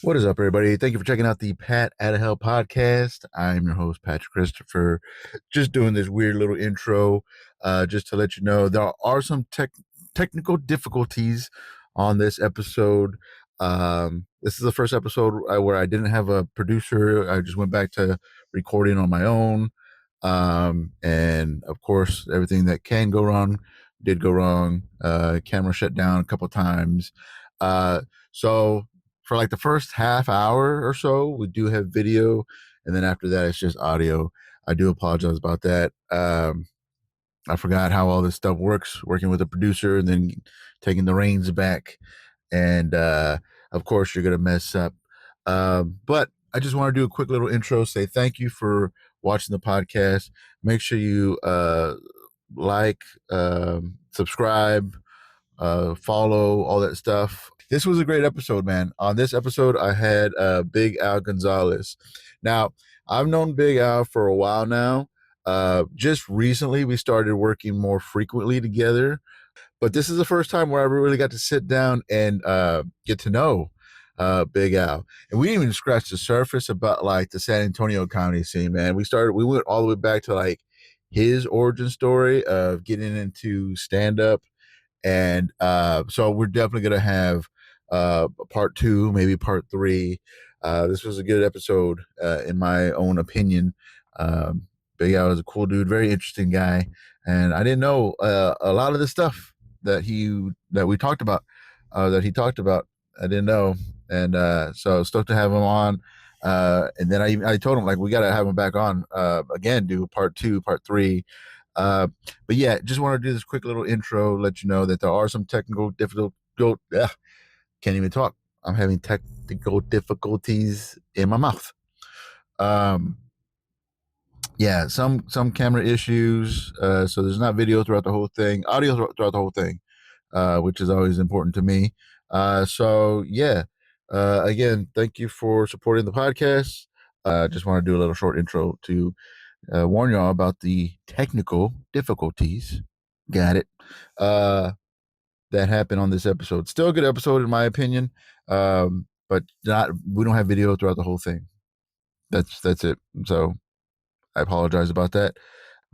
What is up, everybody? Thank you for checking out the Pat Out of Hell podcast. I'm your host, Patrick Christopher. Just doing this weird little intro, just to let you know there are some technical difficulties on this episode. This is the first episode where I didn't have a producer. I just went back to recording on my own. And of course, everything that can go wrong did go wrong. Camera shut down a couple times. So for like the first half hour or so, we do have video, and then after that, it's just audio. I do apologize about that. I forgot how all this stuff works, working with a producer and then taking the reins back, and of course, you're gonna mess up. But I just want to do a quick little intro. Say thank you for watching the podcast. Make sure you like, subscribe, follow, all that stuff. This was a great episode, man. On this episode, I had Big Al Gonzales. Now, I've known Big Al for a while now. Just recently, we started working more frequently together. But this is the first time where I really got to sit down and get to know Big Al. And we didn't even scratch the surface about like the San Antonio comedy scene, man. We went all the way back to like his origin story of getting into stand up, and so we're definitely going to have part two, maybe part three. This was a good episode, in my own opinion. Big Al is a cool dude, very interesting guy. And I didn't know a lot of the stuff that we talked about, that he talked about. I didn't know. And so stoked to have him on. And then I told him, like, we got to have him back on again, do part two, part three. But yeah, just want to do this quick little intro, let you know that there are some technical can't even talk. I'm having technical difficulties in my mouth. Um, yeah, some camera issues. So there's not video throughout the whole thing, audio throughout the whole thing, which is always important to me. So yeah, again, thank you for supporting the podcast. Just want to do a little short intro to warn y'all about the technical difficulties. Got it. That happened on this episode. Still a good episode in my opinion, but not. We don't have video throughout the whole thing. That's it. So I apologize about that.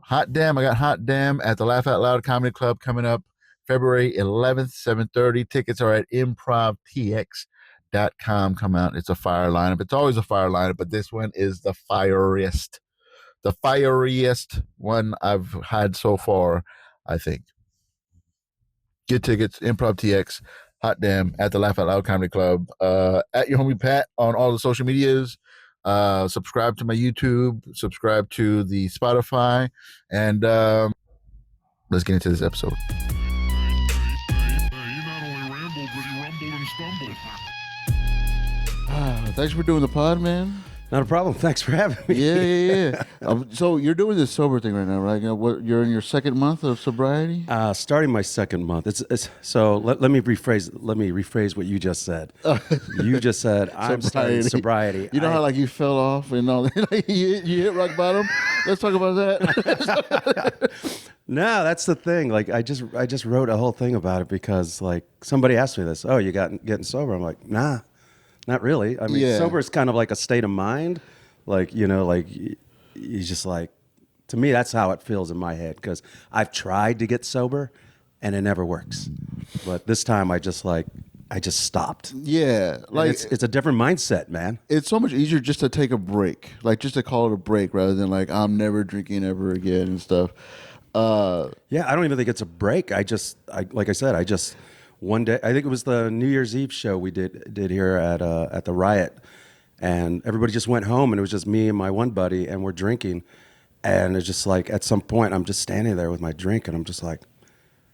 Hot Damn, I got Hot Damn at the Laugh Out Loud Comedy Club coming up February 11th, 7:30. Tickets are at improvtx.com. Come out. It's a fire lineup. It's always a fire lineup, but this one is the fieriest one I've had so far, I think. Get tickets, Improv TX, Hot Damn, at the Laugh Out Loud Comedy Club, at your homie Pat on all the social medias. Subscribe to my YouTube, subscribe to the Spotify, and let's get into this episode. Thanks for doing the pod, man. Not a problem. Thanks for having me. Yeah. So you're doing this sober thing right now, right? You're in your second month of sobriety. Starting my second month. So let me rephrase what you just said. You just said I'm starting sobriety. You know how like you fell off and all that? you hit rock bottom. Let's talk about that. No, that's the thing. Like I just wrote a whole thing about it because like somebody asked me this. Oh, you getting sober? I'm like, nah. Not really. I mean, sober is kind of like a state of mind. Like, like you just like, to me, that's how it feels in my head. Because I've tried to get sober and it never works. But this time I just stopped. Yeah. Like it's a different mindset, man. It's so much easier just to take a break. Like just to call it a break rather than like, I'm never drinking ever again and stuff. Yeah, I don't even think it's a break. Like I said, one day, I think it was the New Year's Eve show we did here at the Riot, and everybody just went home, and it was just me and my one buddy, and we're drinking, and it's just like at some point I'm just standing there with my drink, and I'm just like,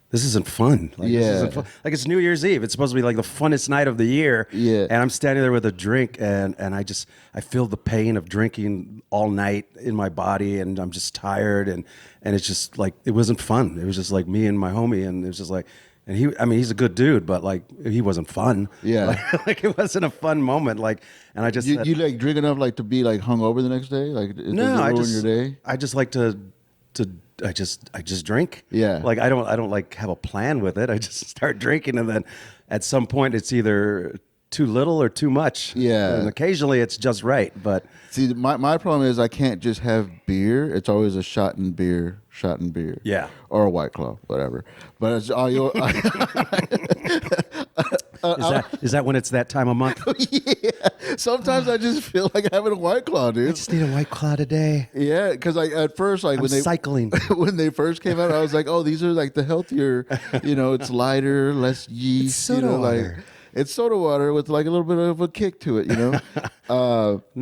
this isn't fun. Like, yeah, this isn't fun. Like it's New Year's Eve. It's supposed to be like the funnest night of the year. Yeah, and I'm standing there with a drink, and I feel the pain of drinking all night in my body, and I'm just tired, and it's just like it wasn't fun. It was just like me and my homie, and it was just like. And he's a good dude, but like he wasn't fun. Yeah, like it wasn't a fun moment. Like, and I just you like drink enough like to be like hungover the next day. Like no, your day. I just like to I just drink. Yeah, like I don't like have a plan with it. I just start drinking, and then at some point it's either too little or too much. Yeah. And occasionally it's just right. But See, my problem is I can't just have beer. It's always a shot in beer. Yeah. Or a White Claw, whatever. But it's all you. Is that when it's that time of month? Yeah. Sometimes I just feel like having a White Claw, dude. I just need a White Claw today. Yeah, because like at first, like I'm cycling. when they first came out, I was like, oh, these are like the healthier. It's lighter, less yeast. It's soda water. Like it's soda water with like a little bit of a kick to it. No,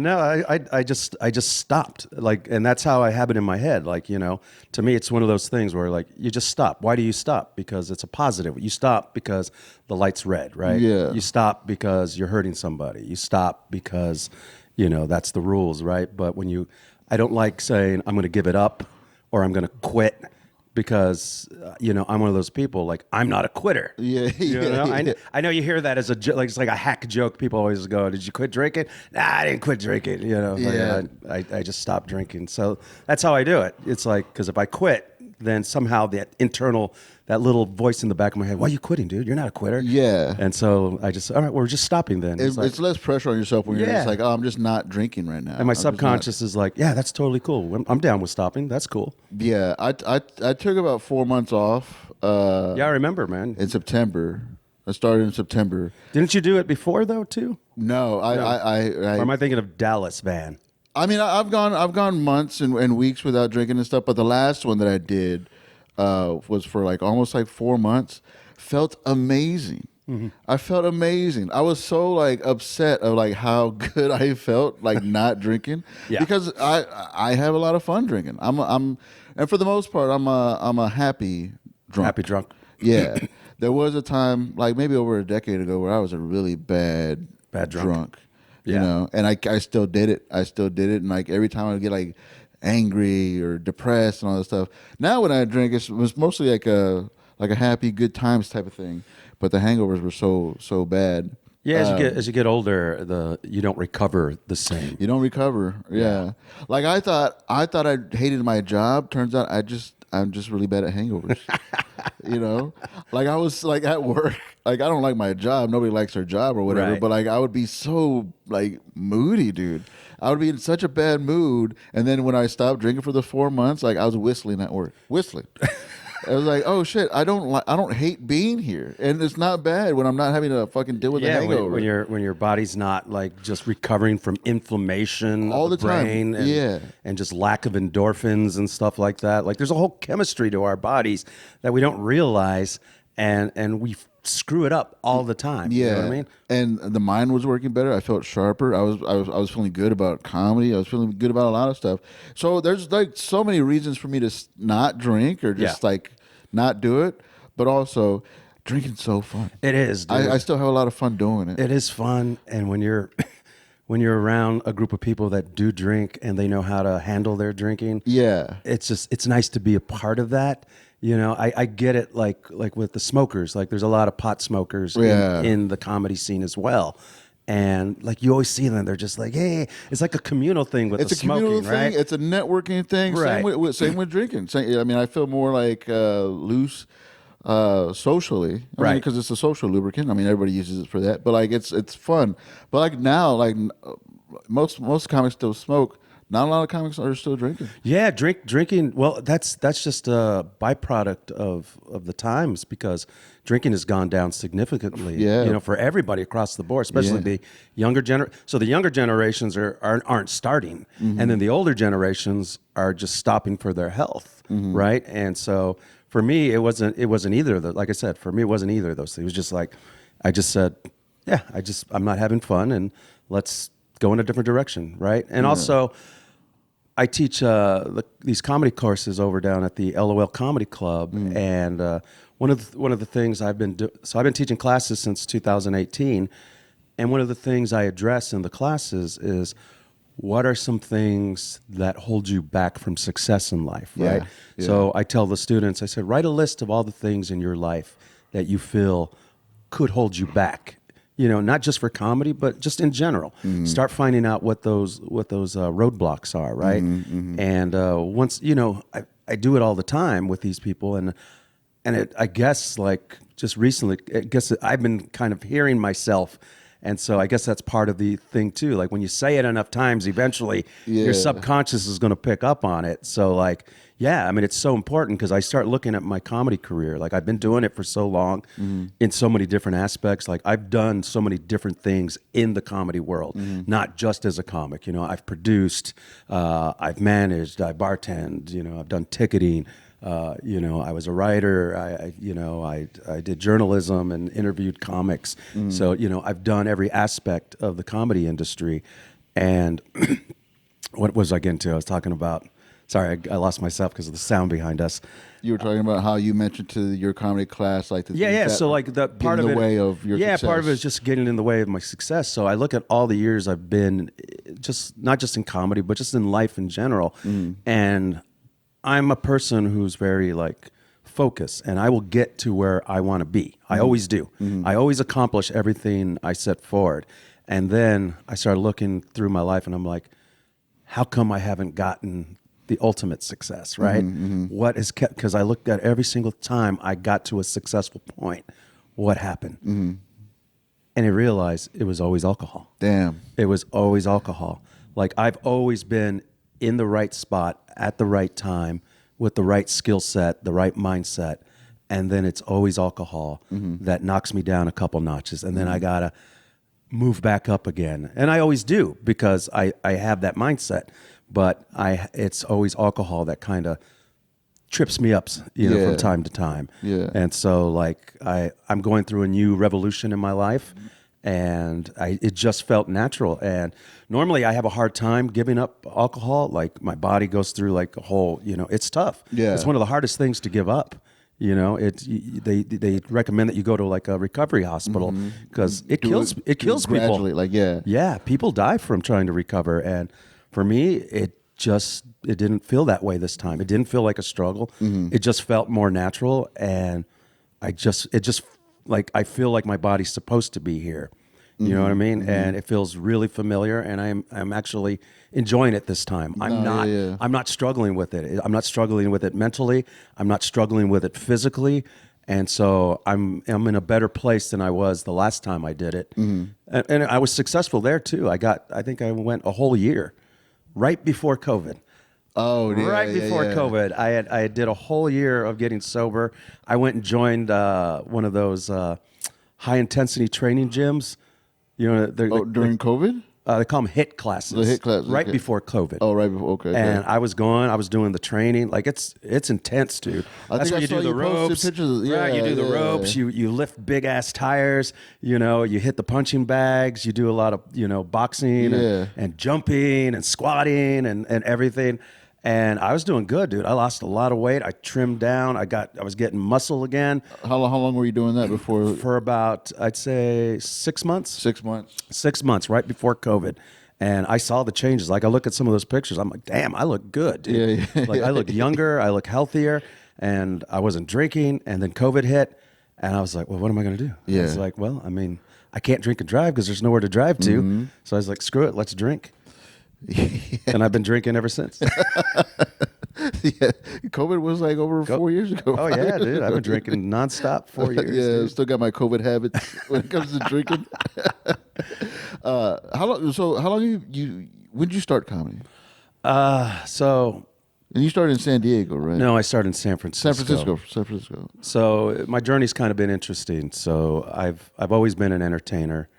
I just stopped. Like, and that's how I have it in my head. Like, to me, it's one of those things where like you just stop. Why do you stop? Because it's a positive. You stop because the light's red, right? Yeah. You stop because you're hurting somebody. You stop because, that's the rules, right? But I don't like saying I'm going to give it up or I'm going to quit. Because I'm one of those people, like, I'm not a quitter. Yeah, I know you hear that as a joke, like it's like a hack joke. People always go, "Did you quit drinking?" Nah, I didn't quit drinking. Yeah. I just stopped drinking. So that's how I do it. It's like, because if I quit, then somehow that little voice in the back of my head, "Why are you quitting, dude? You're not a quitter." Yeah. And so all right, we're just stopping then. It's less pressure on yourself when you're just like, oh, I'm just not drinking right now. And my subconscious is like, yeah, that's totally cool. I'm down with stopping. That's cool. Yeah, I took about 4 months off. Yeah, I remember, man. In September. I started in September. Didn't you do it before though, too? No, Or am I thinking of Dallas, Van? I mean, I've gone months and weeks without drinking and stuff, but the last one that I did was for like almost like 4 months. Felt amazing. Mm-hmm. I felt amazing. I was so like upset of like how good I felt like not drinking because I have a lot of fun drinking. And for the most part I'm a happy drunk. Happy drunk. Yeah. There was a time like maybe over a decade ago where I was a really bad drunk. And I still did it. And like every time I would get like angry or depressed and all that stuff. Now when I drink, it was mostly like a happy, good times type of thing. But the hangovers were so bad. Yeah, as you get older, you don't recover the same. You don't recover. Yeah. Like I thought I hated my job. Turns out I'm just really bad at hangovers. Like I was like at work. Like I don't like my job. Nobody likes their job or whatever. Right. But like I would be so like moody, dude. I would be in such a bad mood. And then when I stopped drinking for the 4 months, like I was whistling at work. Whistling. I was like, oh shit, I don't hate being here, and it's not bad when I'm not having to fucking deal with the hangover. When your body's not like just recovering from inflammation all the brain time, and just lack of endorphins and stuff like that. Like there's a whole chemistry to our bodies that we don't realize, and we screw it up all the time. Yeah, you know what I mean. And the mind was working better. I felt sharper. I was feeling good about comedy. I was feeling good about a lot of stuff. So there's like so many reasons for me to not drink or just like not do it. But also, drinking's so fun. It is. Dude. I still have a lot of fun doing it. It is fun, and when you're around a group of people that do drink and they know how to handle their drinking, it's nice to be a part of that. I get it. Like with the smokers, like there's a lot of pot smokers in the comedy scene as well. And like you always see them, they're just like, hey, it's like a communal thing with the smoking, communal right? thing. It's a networking thing. Right. Same with drinking. I mean, I feel more like loose socially, right? Because it's a social lubricant. I mean, everybody uses it for that. But like, it's fun. But like now, like most comics still smoke. Not a lot of comics are still drinking. Yeah, drinking. Well, that's just a byproduct of the times because drinking has gone down significantly. Yeah. For everybody across the board, especially the younger So the younger generations aren't starting, and then the older generations are just stopping for their health, right? And so for me, it wasn't either of those. Like I said, for me, it wasn't either of those things. It was just like I just said, I'm not having fun, and let's go in a different direction, right? And also, I teach these comedy courses over down at the LOL Comedy Club, and one of the things I've been teaching classes since 2018, and one of the things I address in the classes is what are some things that hold you back from success in life, right? Yeah. So I tell the students, I said, write a list of all the things in your life that you feel could hold you back. Not just for comedy, but just in general. Start finding out what those roadblocks are, right? And once I do it all the time with these people, and I guess like just recently, I've been kind of hearing myself And so I guess that's part of the thing too. Like when you say it enough times, eventually your subconscious is going to pick up on it. So like, yeah, I mean, it's so important because I start looking at my comedy career. Like I've been doing it for so long in so many different aspects. Like I've done so many different things in the comedy world, not just as a comic. You know, I've produced, I've managed, I bartend, you know, I've done ticketing. You know, I was a writer. I did journalism and interviewed comics. So, you know, I've done every aspect of the comedy industry. And what was I getting to? I was talking about. Sorry, I lost myself because of the sound behind us. You were talking about how you mentioned to your comedy class, like the So like the part of it, in the way of your success. Part of it is just getting in the way of my success. So I look at all the years I've been, just not just in comedy, but just in life in general, and I'm a person who's very like focused, and I will get to where I want to be. I always do. I always accomplish everything I set forward, and then I started looking through my life, and I'm like, how come I haven't gotten the ultimate success, right? What is kept, because I looked at every single time I got to a successful point, what happened? And I realized it was always alcohol. Damn. It was always alcohol. Like I've always been in the right spot at the right time with the right skill set, the right mindset. And then it's always alcohol that knocks me down a couple notches. And then I got to move back up again. And I always do because I have that mindset. But it's always alcohol that kind of trips me up, you know, from time to time. Yeah. And so like I'm going through a new revolution in my life, and it just felt natural. And normally I have a hard time giving up alcohol. Like my body goes through like a whole, you know, it's tough. Yeah. It's one of the hardest things to give up. You know, they recommend that you go to like a recovery hospital because it kills people. Gradually, like Yeah, people die from trying to recover, and for me, it didn't feel that way this time. It didn't feel like a struggle. It just felt more natural, and I feel like my body's supposed to be here. You know what I mean? And it feels really familiar, and I'm actually enjoying it this time. I'm not struggling with it. I'm not struggling with it mentally. I'm not struggling with it physically. And so I'm in a better place than I was the last time I did it. And I was successful there too. I think I went a whole year right before COVID. Oh, yeah, right before COVID, I did a whole year of getting sober. I went and joined one of those high intensity training gyms. You know, during COVID? They call them HIIT classes. The HIIT classes, right okay. before COVID. Oh, right before. Okay. And I was doing the training. Like it's intense, dude. That's where you do the ropes. Right, you do the ropes. You lift big ass tires. You know, you hit the punching bags. You do a lot of boxing and jumping and squatting and everything. And I was doing good, dude. I lost a lot of weight. I trimmed down. I was getting muscle again. How long were you doing that before? For about, I'd say 6 months. 6 months. 6 months, right before COVID. And I saw the changes. Like I look at some of those pictures. I'm like, damn, I look good, dude. Like I look younger. I look healthier. And I wasn't drinking. And then COVID hit. And I was like, well, what am I going to do? Yeah. I was like, well, I mean, I can't drink and drive because there's nowhere to drive to. So I was like, screw it. Let's drink. And I've been drinking ever since. COVID was like over 4 years ago. Oh yeah, dude, I've been drinking nonstop 4 years. Dude. Still got my COVID habits when it comes to drinking. How long when did you start comedy? And you started in San Diego, right? No, I started in San Francisco. San Francisco. So my journey's kind of been interesting. So I've always been an entertainer.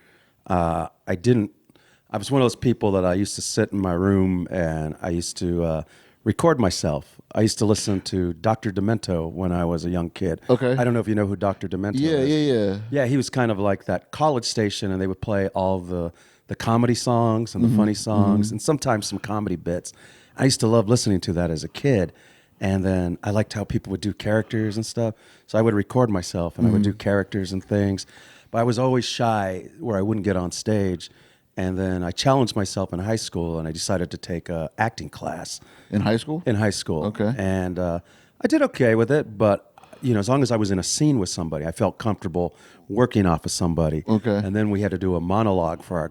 I was one of those people that I used to sit in my room and I used to record myself. I used to listen to Dr. Demento when I was a young kid. Okay. I don't know if you know who Dr. Demento is. Yeah. Yeah, he was kind of like that college station, and they would play all the comedy songs and the funny songs and sometimes some comedy bits. I used to love listening to that as a kid. And then I liked how people would do characters and stuff. So I would record myself and I would do characters and things. But I was always shy where I wouldn't get on stage. And then I challenged myself in high school, and I decided to take an acting class. In high school? In high school. Okay. And I did okay with it, but as long as I was in a scene with somebody, I felt comfortable working off of somebody. Okay. And then we had to do a monologue for our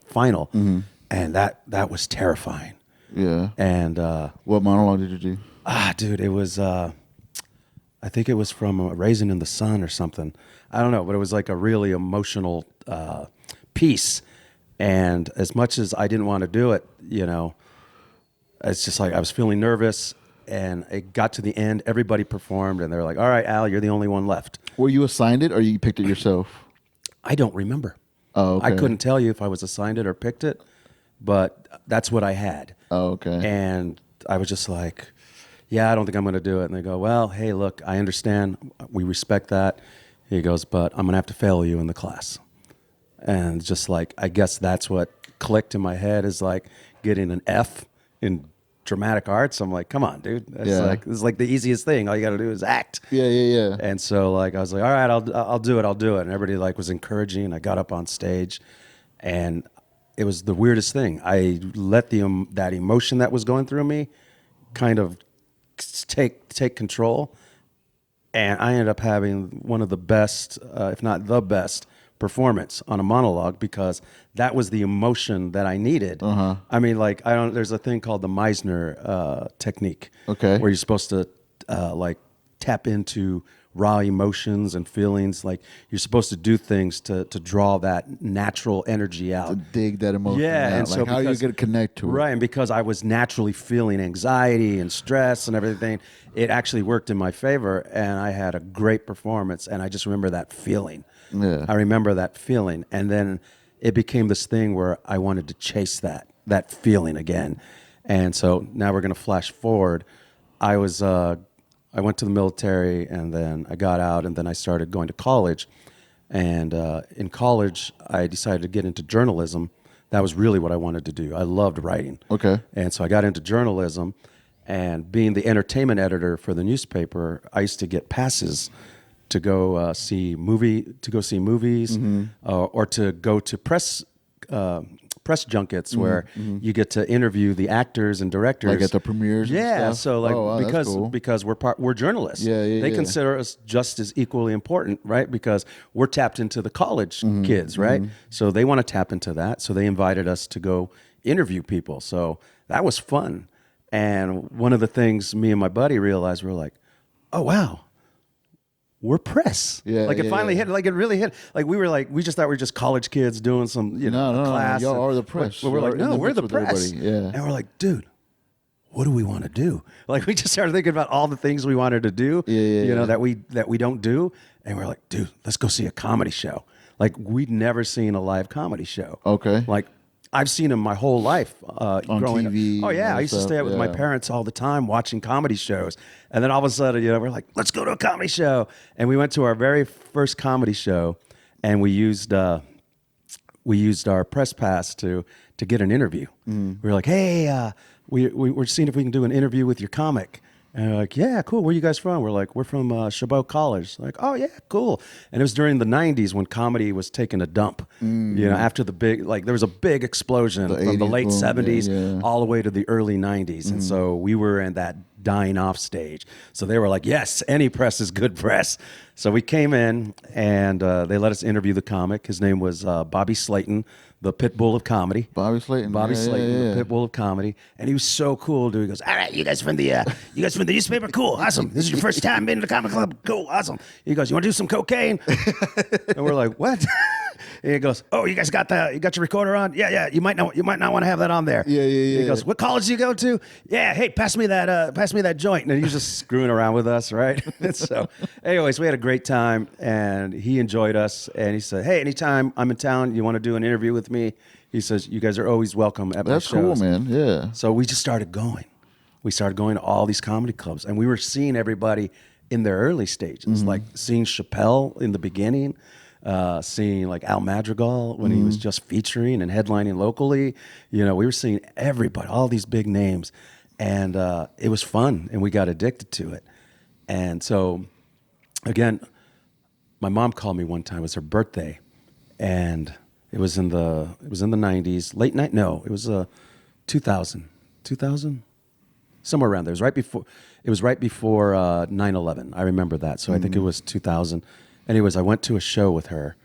final, and that was terrifying. Yeah. And what monologue did you do? dude, it was I think it was from Raisin in the Sun or something. I don't know, but it was like a really emotional piece. And as much as I didn't want to do it, it's just like I was feeling nervous. And it got to the end. Everybody performed, and they're like, "All right, Al, you're the only one left." Were you assigned it, or you picked it yourself? I don't remember. Oh, okay. I couldn't tell you if I was assigned it or picked it, but that's what I had. Oh, okay. And I was just like, yeah, I don't think I'm going to do it. And they go, well, hey, look, I understand. We respect that. He goes, but I'm going to have to fail you in the class. And just like, I guess that's what clicked in my head, is like getting an F in dramatic arts. I'm like, come on, dude. That's like, this is like the easiest thing. All you got to do is act. Yeah. And so like, I was like, all right, I'll do it. And everybody like was encouraging. I got up on stage, and it was the weirdest thing. I let that emotion that was going through me kind of take control. And I ended up having one of the best, if not the best, performance on a monologue, because that was the emotion that I needed. I mean, like, there's a thing called the Meisner technique. Okay. Where you're supposed to like tap into raw emotions and feelings. Like, you're supposed to do things to draw that natural energy out. To dig that emotion out. And like, so how are you going to connect to it? Right, and because I was naturally feeling anxiety and stress and everything, it actually worked in my favor, and I had a great performance, and I just remember that feeling. Yeah. I remember that feeling, and then it became this thing where I wanted to chase that feeling again. And so now we're going to flash forward. I went to the military, and then I got out, and then I started going to college. And in college, I decided to get into journalism. That was really what I wanted to do. I loved writing. Okay. And so I got into journalism, and being the entertainment editor for the newspaper, I used to get passes to go see movies, or to go to press junkets where you get to interview the actors and directors, like at the premieres. Yeah, and stuff? so like, that's cool. because we're journalists. They consider us just as equally important, right? Because we're tapped into the college kids, right? So they want to tap into that. So they invited us to go interview people. So that was fun. And one of the things me and my buddy realized, we're like, oh wow, we're press. Like it finally hit. Like it really hit. Like we just thought we were just college kids doing some class. Y'all are the press. But we're like, no, we're the press. Yeah. And we're like, dude, what do we want to do? Like, we just started thinking about all the things we wanted to do. That we don't do. And we're like, dude, let's go see a comedy show. Like, we'd never seen a live comedy show. Okay. Like, I've seen them my whole life on growing TV. up. Oh yeah, I used to stay out with my parents all the time watching comedy shows, and then all of a sudden, we're like, let's go to a comedy show, and we went to our very first comedy show, and we used our press pass to get an interview. We were like, hey, we're seeing if we can do an interview with your comic. And they're like, yeah, cool. Where are you guys from? We're like, we're from Chabot College. Like, oh yeah, cool. And it was during the 90s when comedy was taking a dump. After the there was a big explosion from the late 70s all the way to the early 90s. And so we were in that dying off stage. So they were like, yes, any press is good press. So we came in, and they let us interview the comic. His name was Bobby Slayton, the pit bull of comedy. Bobby Slayton, the pit bull of comedy, and he was so cool, dude. He goes, "All right, you guys from the newspaper? Cool, awesome. This is your first time being in the comic club? Cool, awesome." He goes, "You want to do some cocaine?" And we're like, "What?" And he goes, "Oh, you guys got your recorder on? Yeah. You might not want to have that on there." Yeah. He goes, "What college do you go to?" "Yeah, hey, pass me that joint." And he was just screwing around with us, right? And so, anyways, we had a great time, and he enjoyed us. And he said, "Hey, anytime I'm in town, you want to do an interview with me?" He says, "You guys are always welcome at my shows." That's cool, man. Yeah. So we just started going. We started going to all these comedy clubs, and we were seeing everybody in their early stages, like seeing Chappelle in the beginning, seeing like Al Madrigal when he was just featuring and headlining locally. We were seeing everybody, all these big names, and it was fun, and we got addicted to it. And so, again, my mom called me one time. It was her birthday, and it was in the 90s, late night. No, it was 2000, somewhere around there. It was right before 9/11. I remember that. So I think it was 2000. Anyways, I went to a show with her.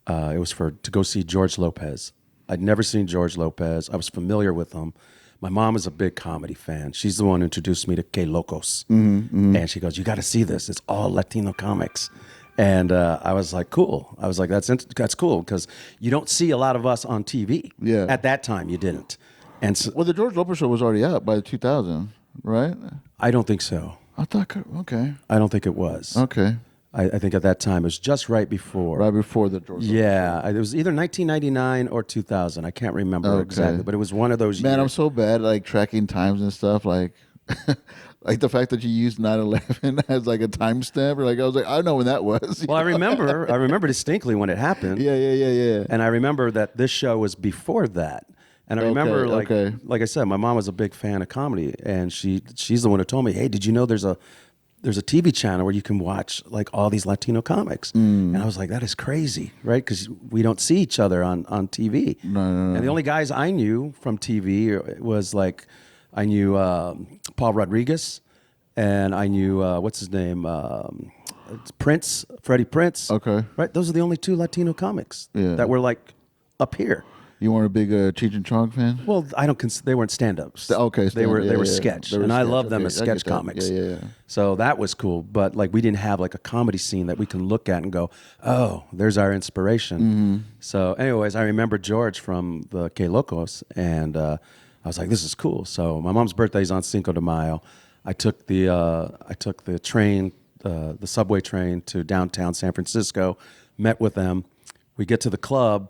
It was to go see George Lopez. I'd never seen George Lopez. I was familiar with him, My mom is a big comedy fan. She's the one who introduced me to Que Locos. And she goes, you got to see this. It's all Latino comics. And I was like, cool. I was like, that's cool because you don't see a lot of us on TV. Yeah. At that time, you didn't. And so, Well, the George Lopez show was already out by 2000, right? I don't think so. I thought, okay. I don't think it was. Okay. I think at that time it was just right before. Right before the George Lopez Yeah, it was either 1999 or 2000. I can't remember exactly, but it was one of those Man, years. I'm so bad at like tracking times and stuff. Like, like the fact that you used 9/11 as like a timestamp. Like I was like, I know when that was. Well, I remember distinctly when it happened. Yeah. And I remember that this show was before that. And I remember, like I said, my mom was a big fan of comedy, and she's the one who told me, hey, did you know there's a TV channel where you can watch like all these Latino comics? And I was like, that is crazy, right? Because we don't see each other on TV. No. And the only guys I knew from TV was like, I knew Paul Rodriguez, and I knew, what's his name? Prince, Freddie Prince. Okay. Right? Those are the only two Latino comics that were like up here. You weren't a big Cheech and Chong fan? Well, I don't. They weren't stand-ups. Okay, they were sketch, and I love them as I sketch get that. comics. Yeah. So that was cool, but like we didn't have like a comedy scene that we can look at and go, "Oh, there's our inspiration." So, anyways, I remember George from the Que Locos, and I was like, "This is cool." So my mom's birthday is on Cinco de Mayo. I took the train, the subway train to downtown San Francisco. Met with them. We get to the club.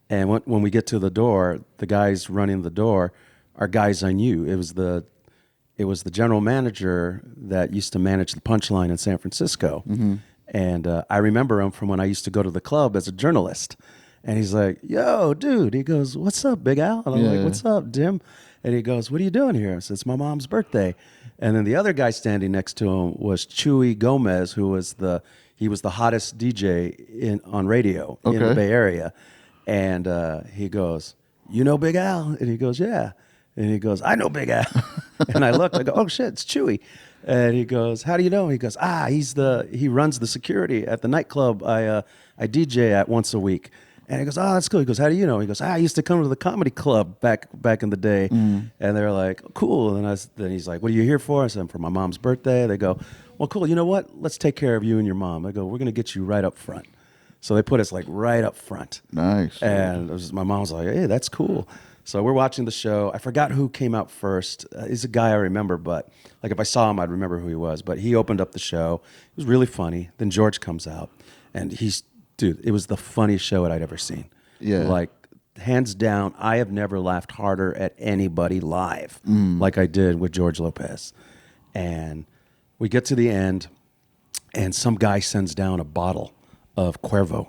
And when we get to the door, the guys running the door are guys I knew. It was the general manager that used to manage the Punchline in San Francisco. And I remember him from when I used to go to the club as a journalist. And he's like, yo, dude. He goes, what's up, Big Al? And I'm like, what's up, Jim? And he goes, what are you doing here? I said, it's my mom's birthday. And then the other guy standing next to him was Chuy Gomez, who was the hottest DJ on radio in the Bay Area. And he goes, you know Big Al? And he goes, yeah. And he goes, I know Big Al. And I look, I go, oh shit, it's Chewy. And he goes, how do you know? He goes, he runs the security at the nightclub I DJ at once a week. And he goes, oh, that's cool. He goes, how do you know? He goes, I used to come to the comedy club back in the day. And they're like, cool. And then he's like, what are you here for? I said, for my mom's birthday. They go, well, cool. You know what? Let's take care of you and your mom. I go, we're going to get you right up front. So they put us like right up front. Nice. And my mom was like, hey, that's cool. So we're watching the show. I forgot who came out first. He's a guy I remember, but like if I saw him, I'd remember who he was. But he opened up the show. It was really funny. Then George comes out, and it was the funniest show that I'd ever seen. Yeah. Like, hands down, I have never laughed harder at anybody live like I did with George Lopez. And we get to the end, and some guy sends down a bottle of Cuervo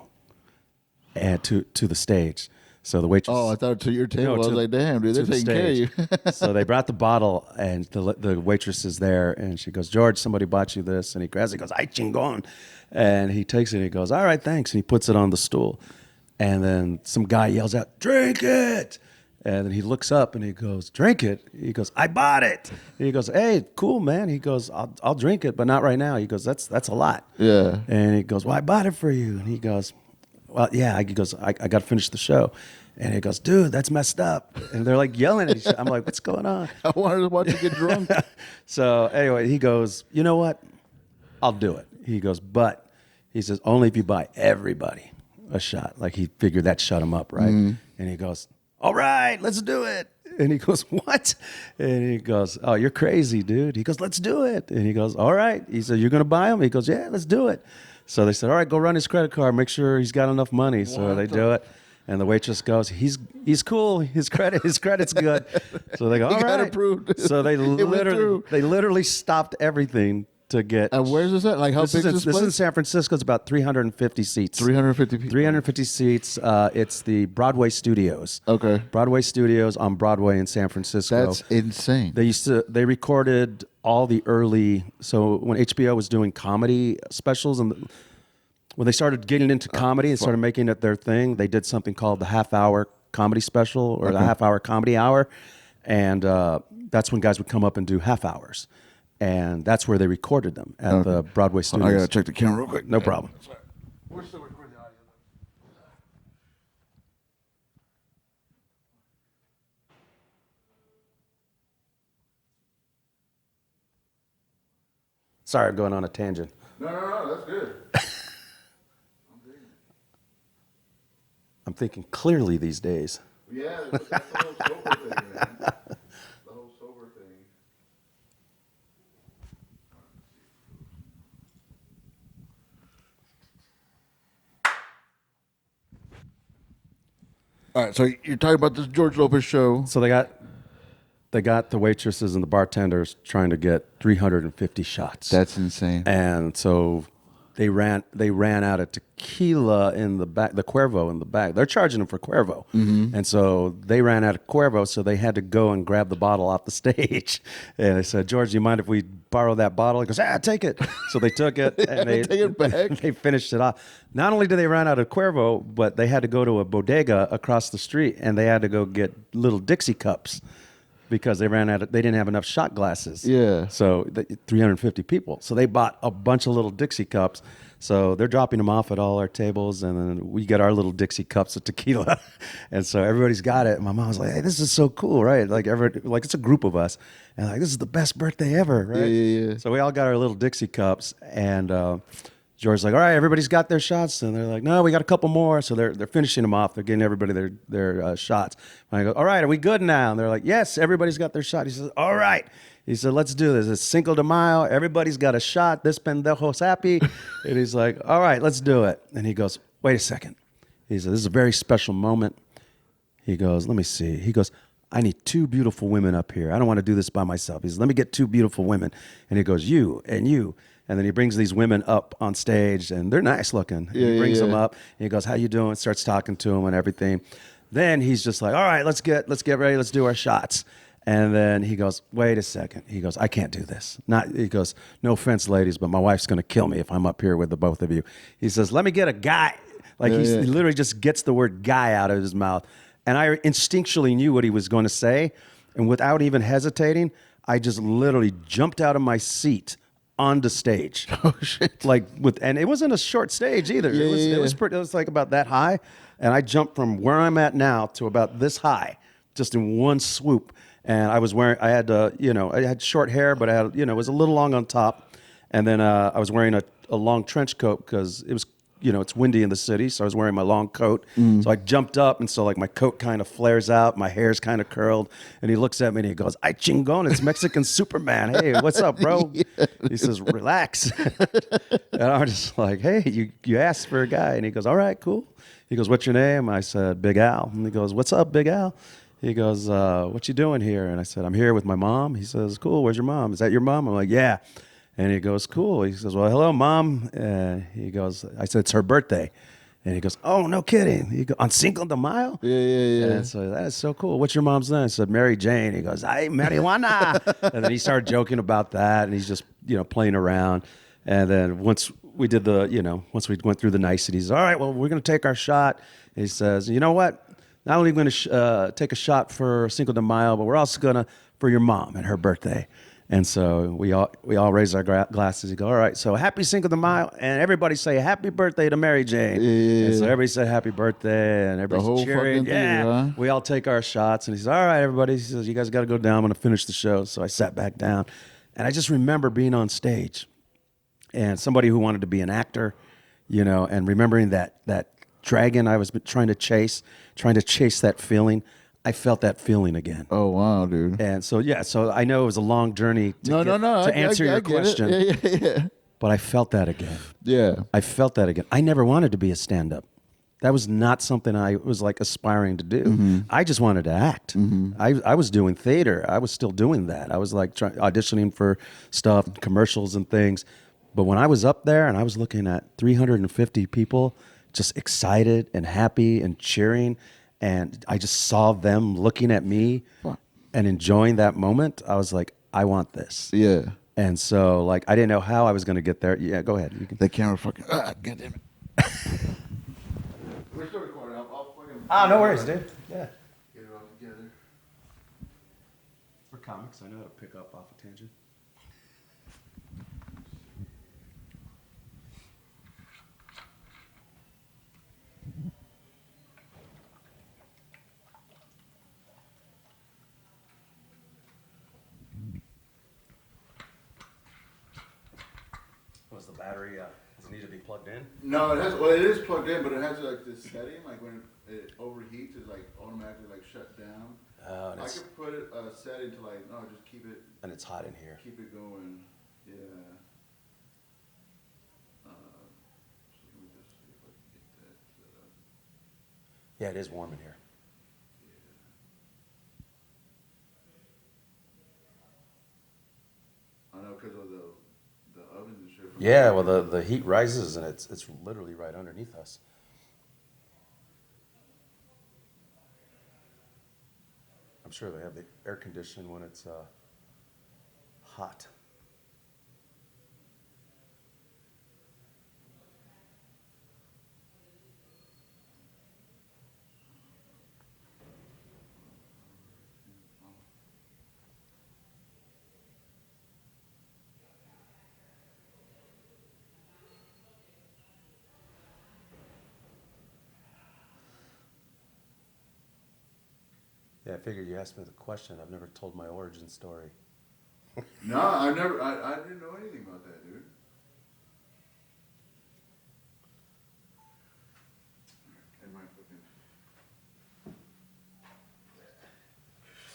and to the stage. So the waitress. Oh, I thought to your table. I was like, damn, dude, they're the taking care of you. So they brought the bottle, and the waitress is there, and she goes, George, somebody bought you this. And he grabs it, goes, ay, chingon. And he takes it, and he goes, all right, thanks. And he puts it on the stool. And then some guy yells out, drink it. And then he looks up, and he goes, drink it. He goes, I bought it. And he goes, hey, cool, man. He goes, I'll drink it, but not right now. He goes, that's a lot. Yeah. And he goes, well, I bought it for you. And he goes, well, yeah. He goes, I got to finish the show. And he goes, dude, that's messed up. And they're like yelling at each other. I'm like, what's going on? I wanted to watch you get drunk. So anyway, he goes, you know what? I'll do it. He goes, but he says, only if you buy everybody a shot. Like he figured that shut him up, right? And he goes, all right, let's do it. And he goes, what? And he goes, oh, you're crazy, dude. He goes, let's do it. And he goes, all right. He said, you're going to buy him? He goes, yeah, let's do it. So they said, all right, go run his credit card. Make sure he's got enough money. So they do it. And the waitress goes, he's cool. His credit's good. So they go, all right. Got approved. So they literally stopped everything to get. And where's this at? Like how big is this place? This is in San Francisco. It's about 350 seats. 350 people. 350 seats. It's the Broadway Studios. Okay. Broadway Studios on Broadway in San Francisco. That's insane. They recorded all the early. So when HBO was doing comedy specials and when they started getting into comedy and started making it their thing, they did something called the half-hour comedy special or the half-hour comedy hour. And that's when guys would come up and do half hours. And that's where they recorded them at the Broadway Studios. I got to check the camera real quick. No problem. We're still recording the audio. Sorry, I'm going on a tangent. No, that's good. I'm thinking clearly these days. Yeah, that's the whole sober thing, man. The whole sober thing. All right, so you're talking about this George Lopez show. So they got the waitresses and the bartenders trying to get 350 shots. That's insane. And so they ran out of tequila in the back, the Cuervo in the back. They're charging them for Cuervo. And so they ran out of Cuervo, so they had to go and grab the bottle off the stage. And they said, George, do you mind if we borrow that bottle? He goes, take it. So they took it and they take it back. They finished it off. Not only did they run out of Cuervo, but they had to go to a bodega across the street and they had to go get little Dixie cups. Because they didn't have enough shot glasses. Yeah. So 350 people. So they bought a bunch of little Dixie cups. So they're dropping them off at all our tables, and then we get our little Dixie cups of tequila, and so everybody's got it. And my mom was like, "Hey, this is so cool, right? Like it's a group of us, and like this is the best birthday ever, right?" Yeah. So we all got our little Dixie cups, and George's like, "All right, everybody's got their shots," and they're like, "No, we got a couple more." So they're finishing them off. They're getting everybody their shots. And I go, "All right, are we good now?" And they're like, "Yes, everybody's got their shot." He says, "All right." He said, "Let's do this. It's Cinco de Mayo. Everybody's got a shot. This pendejo's happy." And he's like, "All right, let's do it." And he goes, "Wait a second." He said, "This is a very special moment." He goes, "Let me see." He goes, "I need two beautiful women up here. I don't want to do this by myself." He says, "Let me get two beautiful women." And he goes, "You and you." And then he brings these women up on stage, and they're nice looking. He brings them up, and he goes, "How you doing?" Starts talking to them and everything. Then he's just like, "All right, let's get ready. Let's do our shots." And then he goes, "Wait a second." He goes, "I can't do this." He goes, "No offense, ladies, but my wife's going to kill me if I'm up here with the both of you." He says, "Let me get a guy." Like he literally just gets the word guy out of his mouth. And I instinctually knew what he was going to say. And without even hesitating, I just literally jumped out of my seat onto stage. Oh shit! And it wasn't a short stage either. It was like about that high. And I jumped from where I'm at now to about this high, just in one swoop. And I had short hair, but I had, it was a little long on top. And then I was wearing a long trench coat because it was, it's windy in the city. So I was wearing my long coat. So I jumped up. And so like my coat kind of flares out. My hair's kind of curled. And he looks at me and he goes, "Ay chingon, it's Mexican Superman. Hey, what's up, bro?" He says, "Relax." And I'm just like, "Hey, you asked for a guy." And he goes, "All right, cool." He goes, "What's your name?" I said, "Big Al." And he goes, "What's up, Big Al?" He goes, "What you doing here?" And I said, "I'm here with my mom." He says, "Cool, where's your mom? Is that your mom?" I'm like, "Yeah." And he goes, "Cool." He says, "Well, hello, Mom." And he goes, I said, "It's her birthday." And he goes, "Oh, no kidding." He goes, "On Cinco de Mayo?" Yeah. And so that is so cool. "What's your mom's name?" I said, "Mary Jane." He goes, "Ay, marijuana." And then he started joking about that, and he's just, playing around. And then once we went through the niceties, "All right, well, we're going to take our shot." And he says, "You know what? Not only are we going to take a shot for Cinco de Mayo, but we're also going to for your mom and her birthday." And so we all raise our glasses. We go, "All right, so happy Cinco de Mayo," and everybody say happy birthday to Mary Jane. Yeah. And so everybody said happy birthday, and everybody's whole cheering. fucking thing, huh? We all take our shots, and he says, "All right, everybody." He says, "You guys got to go down. I'm going to finish the show." So I sat back down, and I just remember being on stage, and somebody who wanted to be an actor, and remembering that dragon I was trying to chase that feeling. I felt that feeling again. Oh wow, dude. And so I know it was a long journey to answer your question. Yeah. But I felt that again. Yeah. I felt that again. I never wanted to be a stand-up. That was not something I was like aspiring to do. I just wanted to act. I was doing theater. I was still doing that. I was like auditioning for stuff, commercials and things. But when I was up there and I was looking at 350 people just excited and happy and cheering, and I just saw them looking at me and enjoying that moment, I was like, I want this. Yeah. And so, like, I didn't know how I was going to get there. Yeah, go ahead. You can. The camera fucking. God damn it. We're still recording. I'll fucking. No worries, dude. Yeah. Get it all together. For comics, I know how to pick up off a tangent. battery does it need to be plugged in? No, it has. Well, it is plugged in, but it has like this setting, like when it overheats, it's like automatically like shut down. And I could put it setting to like no, just keep it. And it's hot in here. Keep it going. Yeah. So let me just see if I can get that set up. Yeah, it is warm in here. I know because of the ovens and shit. Yeah, well, the heat rises, and it's literally right underneath us. I'm sure they have the air conditioning when it's hot. Yeah, I figured you asked me the question. I've never told my origin story. No, I never. I didn't know anything about that, dude.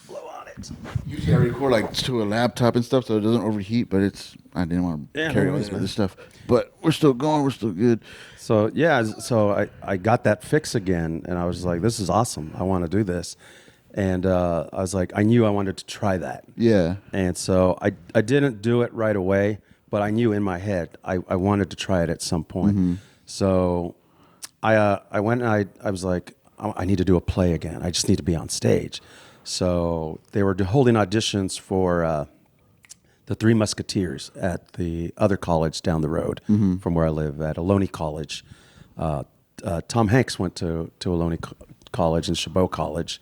Blow on it. Usually I record like to a laptop and stuff, so it doesn't overheat. But I didn't want to carry all this other stuff. But we're still going. We're still good. So yeah, so I got that fix again, and I was like, this is awesome. I want to do this. And I was like, I knew I wanted to try that. Yeah. And so I didn't do it right away, but I knew in my head I wanted to try it at some point. Mm-hmm. So I went and I was like, I need to do a play again. I just need to be on stage. So they were holding auditions for the Three Musketeers at the other college down the road from where I live at Ohlone College. Tom Hanks went to Ohlone College and Chabot College.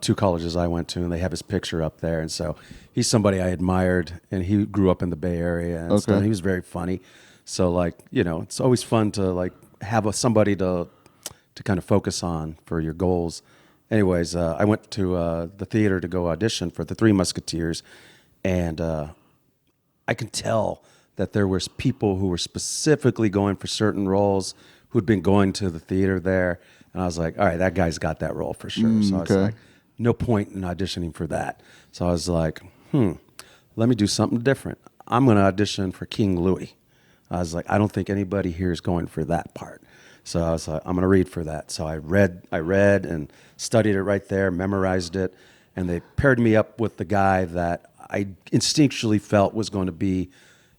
Two colleges I went to, and they have his picture up there. And so he's somebody I admired, and he grew up in the Bay Area and stuff. And he was very funny. So like, it's always fun to like have somebody to kind of focus on for your goals. Anyways, I went to the theater to go audition for the Three Musketeers, and I can tell that there was people who were specifically going for certain roles who'd been going to the theater there. And I was like, all right, that guy's got that role for sure. So I was like, no point in auditioning for that. So I was like, let me do something different. I'm going to audition for King Louis. I was like, I don't think anybody here is going for that part. So I was like, I'm going to read for that. So I read and studied it right there, memorized it. And they paired me up with the guy that I instinctually felt was going to be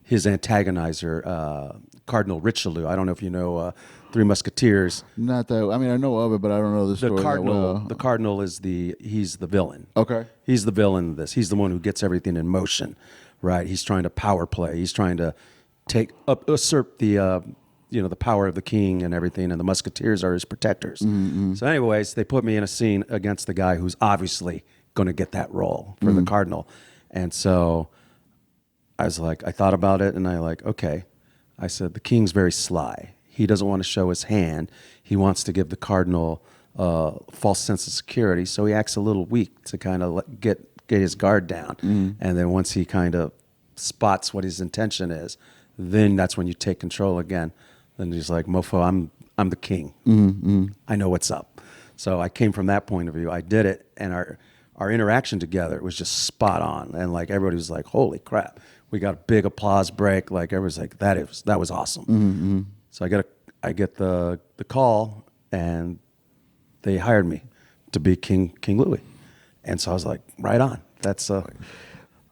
his antagonizer, Cardinal Richelieu. I don't know if you know Three Musketeers. Not that. I mean, I know of it, but I don't know the story. The Cardinal is he's the villain. Okay. He's the villain in this. He's the one who gets everything in motion, right? He's trying to power play. He's trying to usurp the the power of the king and everything, and the Musketeers are his protectors. Mm-hmm. So anyways, they put me in a scene against the guy who's obviously going to get that role for the Cardinal. And so I was like, I thought about it, and okay. I said, the king's very sly. He doesn't want to show his hand. He wants to give the Cardinal a false sense of security, so he acts a little weak to kind of get his guard down. And then once he kind of spots what his intention is, then that's when you take control again. Then he's like, mofo, I'm the king. I know what's up. So I came from that point of view. I did it, and our interaction together was just spot on. And like everybody was like, holy crap. We got a big applause break. Like everybody's like, that was awesome. So I get the call, and they hired me to be King Louis. And so I was like, right on. That's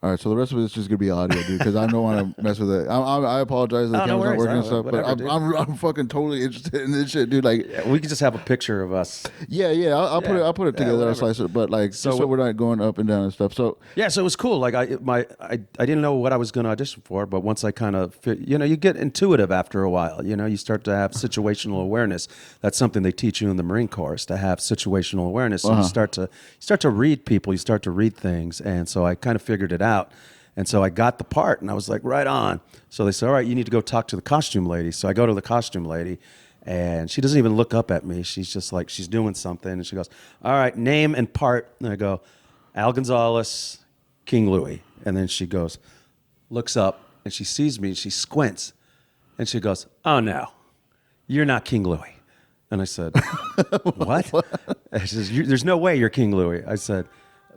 All right, so the rest of it is just gonna be audio, dude, because I don't want to mess with it. I apologize that the camera's not working and stuff, but I'm fucking totally interested in this shit, dude. Like, we could just have a picture of us. Yeah, I'll put it together. I'll slice it, but like, so we're not going up and down and stuff. So so it was cool. Like I didn't know what I was going to audition for, but once I kind of you get intuitive after a while. You start to have situational awareness. That's something they teach you in the Marine Corps, is to have situational awareness. So you start to read people, you start to read things, and so I kind of figured it out. And so I got the part, and I was like, right on. So they said, all right, you need to go talk to the costume lady. So I go to the costume lady, and she doesn't even look up at me. She's just like, she's doing something, and she goes, all right, name and part. And I go, Al Gonzales, King Louis. And then she goes, looks up, and she sees me, and she squints. And she goes, "Oh no, you're not King Louis." And I said, "What?" And she says, "There's no way you're King Louis." I said,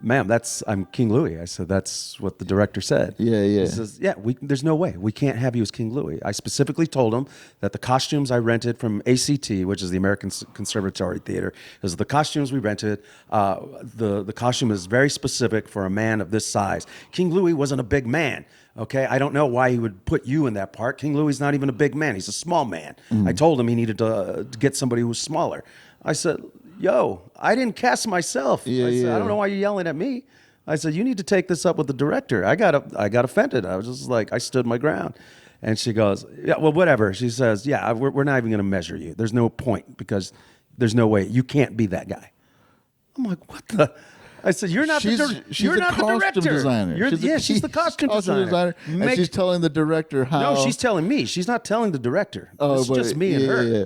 "Ma'am, I'm King Louis." I said, "That's what the director said." Yeah. He says, "Yeah, there's no way. We can't have you as King Louis." I specifically told him that the costumes I rented from ACT, which is the American Conservatory Theater, is the costumes we rented. The costume is very specific for a man of this size. King Louis wasn't a big man. Okay, I don't know why he would put you in that part. King Louis is not even a big man. He's a small man. I told him he needed to get somebody who was smaller. I said, "Yo, I didn't cast myself." I said, "I don't know why you're yelling at me." I said, "You need to take this up with the director." I got offended. I was just like, I stood my ground. And she goes, "Yeah, well, whatever." She says, "Yeah, we're not even going to measure you. There's no point because there's no way. You can't be that guy." I'm like, "What the?" I said, "You're not the director. You're not the director." Designer. She's the costume designer. And she's telling the director how. No, she's telling me. She's not telling the director. It's just me and her. Yeah.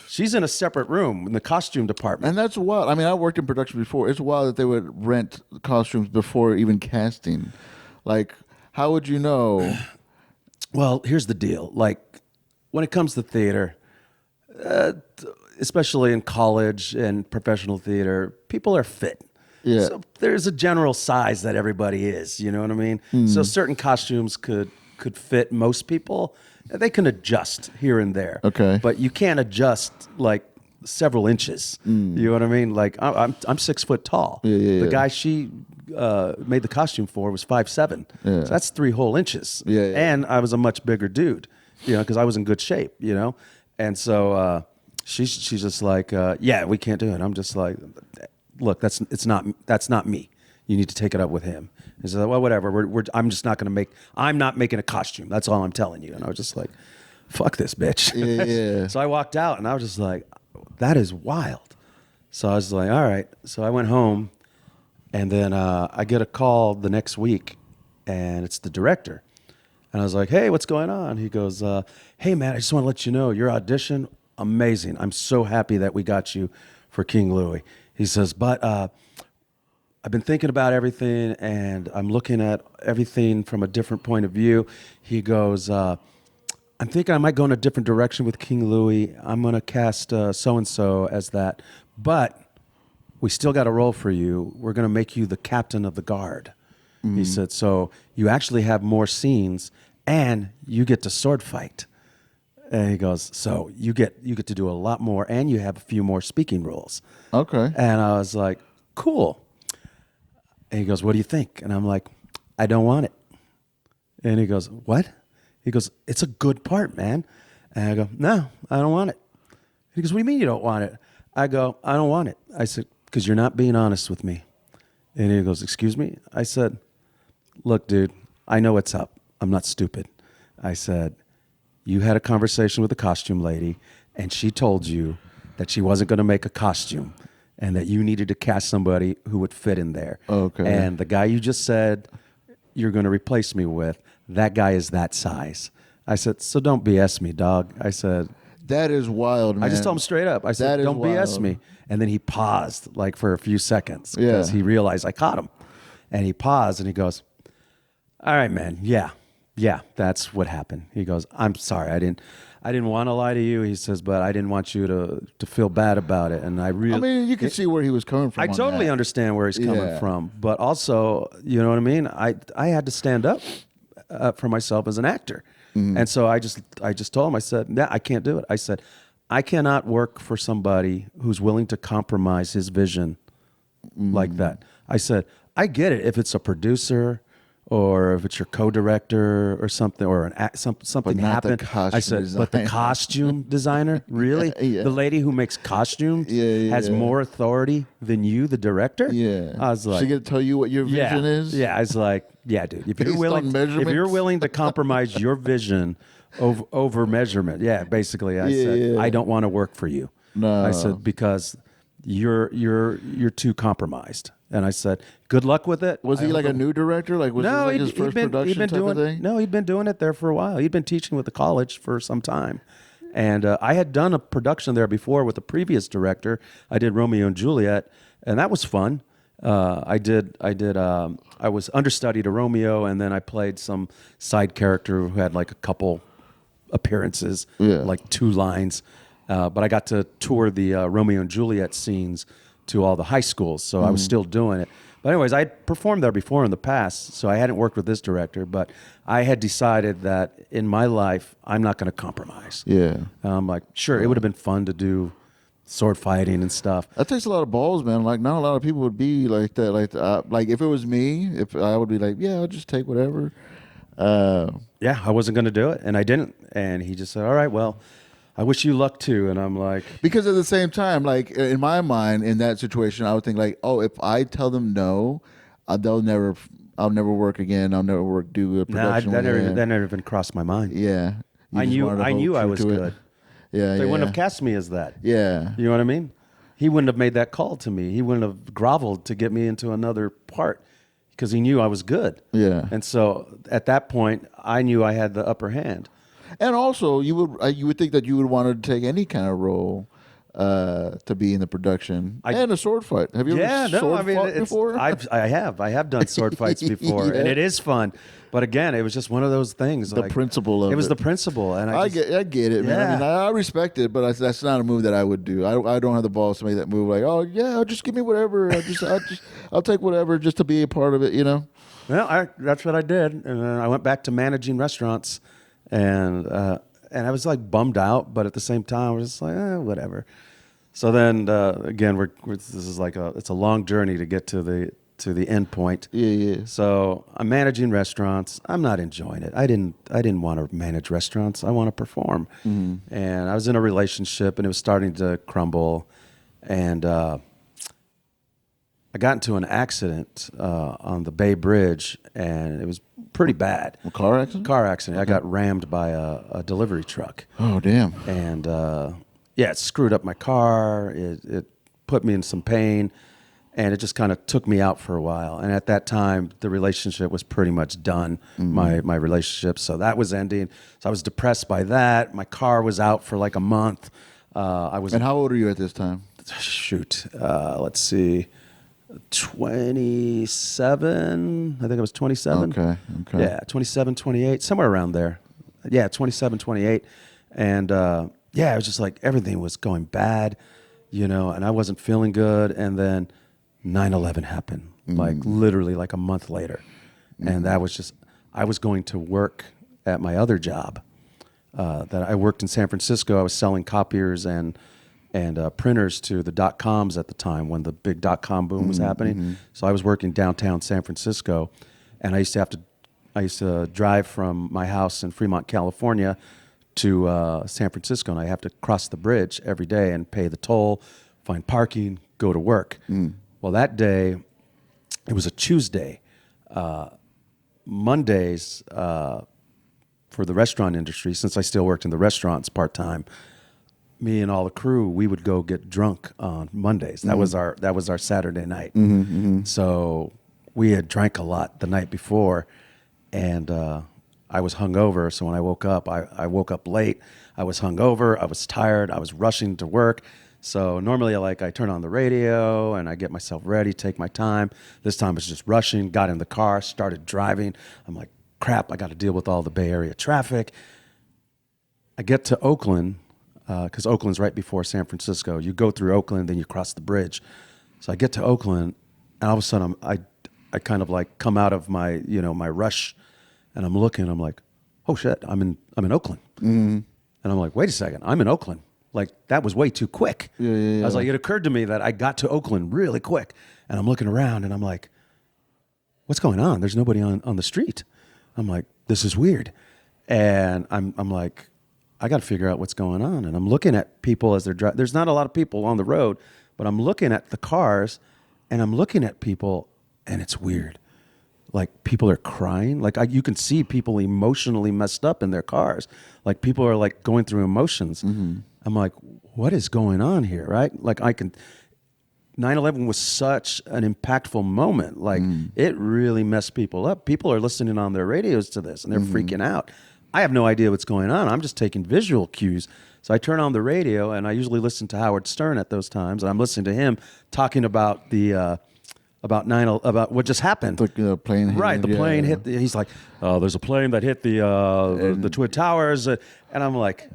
She's in a separate room in the costume department. And that's wild. I mean, I worked in production before. It's wild that they would rent costumes before even casting. Like, how would you know? Well, here's the deal. Like, when it comes to theater, especially in college and professional theater, people are fit. Yeah. So there's a general size that everybody is, you know what I mean? So certain costumes could fit most people. They can adjust here and there. Okay. But you can't adjust like several inches. You know what I mean? Like I'm 6 foot tall. The guy she made the costume for was 5'7". So that's 3 whole inches. And I was a much bigger dude, you know, because I was in good shape, you know? And so she's just like, "Yeah, we can't do it." I'm just like, "Look, that's not me. You need to take it up with him." He said, "Well, whatever. I'm just not going to make. I'm not making a costume. That's all I'm telling you." And I was just like, "Fuck this bitch." Yeah. So I walked out, and I was just like, "That is wild." So I was like, "All right." So I went home, and then I get a call the next week, and it's the director. And I was like, "Hey, what's going on?" He goes, "Hey, man, I just want to let you know your audition, amazing. I'm so happy that we got you for King Louis." He says, "But I've been thinking about everything, and I'm looking at everything from a different point of view." He goes, "I'm thinking I might go in a different direction with King Louis. I'm going to cast so-and-so as that. But we still got a role for you. We're going to make you the captain of the guard." He said, "So you actually have more scenes, and you get to sword fight." And he goes, "So you get to do a lot more, and you have a few more speaking roles." Okay. And I was like, "Cool." And he goes, "What do you think?" And I'm like, "I don't want it." And he goes, "What?" He goes, "It's a good part, man." And I go, "No, I don't want it." He goes, "What do you mean you don't want it?" I go, "I don't want it." I said, "Because you're not being honest with me." And he goes, "Excuse me?" I said, "Look, dude, I know what's up. I'm not stupid." I said, "You had a conversation with the costume lady, and she told you that she wasn't going to make a costume and that you needed to cast somebody who would fit in there. Okay. And the guy you just said you're going to replace me with, that guy is that size." I said, "So don't BS me, dog." I said, That is wild, man. I just told him straight up. I said, "Don't BS me." And then he paused like for a few seconds because he realized I caught him. And he paused and he goes, "All right, man. Yeah, that's what happened." He goes, "I'm sorry. I didn't want to lie to you." He says, "But I didn't want you to feel bad about it." And I mean, you can see where he was coming from. I totally understand where he's coming from. But also, you know what I mean? I had to stand up for myself as an actor. And so I just told him, I said, "Yeah, I can't do it." I said, "I cannot work for somebody who's willing to compromise his vision like that." I said, "I get it if it's a producer or if it's your co-director or something, or something happened." I said, "But the costume designer, really? The lady who makes costumes has more authority than you, the director?" I was like, "She gonna tell you what your vision is?" I was like, "Yeah, dude. If you're willing to compromise your vision over measurement, basically." I said, "I don't want to work for you." No. I said, "Because you're too compromised." And I said, "Good luck with it." Was he like a new director? Like, was this like his first production type of thing? No, he'd been doing it there for a while. He'd been teaching with the college for some time. And I had done a production there before with the previous director. I did Romeo and Juliet, and that was fun. I was understudy to Romeo, and then I played some side character who had like a couple appearances, like 2 lines. But I got to tour the Romeo and Juliet scenes to all the high schools, so I was still doing it. But anyways, I had performed there before in the past, so I hadn't worked with this director, but I had decided that in my life, I'm not going to compromise. Yeah. I'm like, sure, it would have been fun to do sword fighting and stuff. That takes a lot of balls, man. Like, not a lot of people would be like that. Like if it was me, if I would be like, yeah, I'll just take whatever. Yeah, I wasn't going to do it, and I didn't. And he just said, all right, well, I wish you luck too. And I'm like, because at the same time, like in my mind, in that situation, I would think like, oh, if I tell them no, I'll never work again. I'll never do a production. That never even crossed my mind. Yeah, I knew I was good. Yeah, they wouldn't have cast me as that. Yeah, you know what I mean. He wouldn't have made that call to me. He wouldn't have groveled to get me into another part because he knew I was good. Yeah, and so at that point, I knew I had the upper hand. And also, you would think that you would want to take any kind of role to be in the production and a sword fight. Have you ever fought before? I have done sword fights before, and it is fun. But again, it was just one of those things. The principle of it. It was the principle, and I get it, man. I mean, I respect it, but that's not a move that I would do. I don't have the balls to make that move. Like, oh yeah, just give me whatever. I'll take whatever just to be a part of it. You know. Well, that's what I did, and I went back to managing restaurants. And I was like bummed out, but at the same time, I was just like, whatever. So then again, this is like it's a long journey to get to the end point. Yeah. So I'm managing restaurants. I'm not enjoying it. I didn't want to manage restaurants. I want to perform. Mm-hmm. And I was in a relationship, and it was starting to crumble. And I got into an accident on the Bay Bridge, and it was pretty bad. A car accident? Car accident. Okay. I got rammed by a delivery truck. Oh, damn. And, it screwed up my car. It put me in some pain, and it just kind of took me out for a while. And at that time, the relationship was pretty much done, my relationship. So that was ending. So I was depressed by that. My car was out for like a month. And how old are you at this time? Shoot. Let's see. 27. I think I was 27. Okay. Yeah, 27, 28, somewhere around there. Yeah, 27, 28. And it was just like everything was going bad, and I wasn't feeling good. And then 9/11 happened, like literally like a month later. And that was just, I was going to work at my other job that I worked in San Francisco. I was selling copiers and printers to the .coms at the time when the big .com boom was happening. Mm-hmm. So I was working downtown San Francisco, and I used to drive from my house in Fremont, California to San Francisco, and I have to cross the bridge every day and pay the toll, find parking, go to work. Well, that day, it was a Tuesday. Mondays, for the restaurant industry, since I still worked in the restaurants part-time, me and all the crew, we would go get drunk on Mondays. That was our Saturday night. So we had drank a lot the night before, and I was hungover. So when I woke up, I woke up late. I was hungover. I was tired. I was rushing to work. So normally, I turn on the radio and I get myself ready, take my time. This time I was just rushing. Got in the car, started driving. I'm like, crap! I got to deal with all the Bay Area traffic. I get to Oakland. Because Oakland's right before San Francisco. You go through Oakland, then you cross the bridge. So I get to Oakland, and all of a sudden I kind of like come out of my my rush, and I'm looking. I'm like, oh shit, I'm in Oakland, and I'm like, wait a second, I'm in Oakland. Like that was way too quick. Yeah. I was like, it occurred to me that I got to Oakland really quick, and I'm looking around, and I'm like, what's going on? There's nobody on the street. I'm like, this is weird, and I'm like, I got to figure out what's going on. And I'm looking at people as they're driving. There's not a lot of people on the road, but I'm looking at the cars, and I'm looking at people, and it's weird. Like people are crying. Like you can see people emotionally messed up in their cars. Like people are like going through emotions. I'm like, what is going on here, right? Like 9/11 was such an impactful moment. Like it really messed people up. People are listening on their radios to this, and they're freaking out. I have no idea what's going on. I'm just taking visual cues. So I turn on the radio, and I usually listen to Howard Stern at those times. And I'm listening to him talking about the about what just happened. The plane hit. Right, the plane hit. He's like, oh, there's a plane that hit the Twin Towers, and I'm like,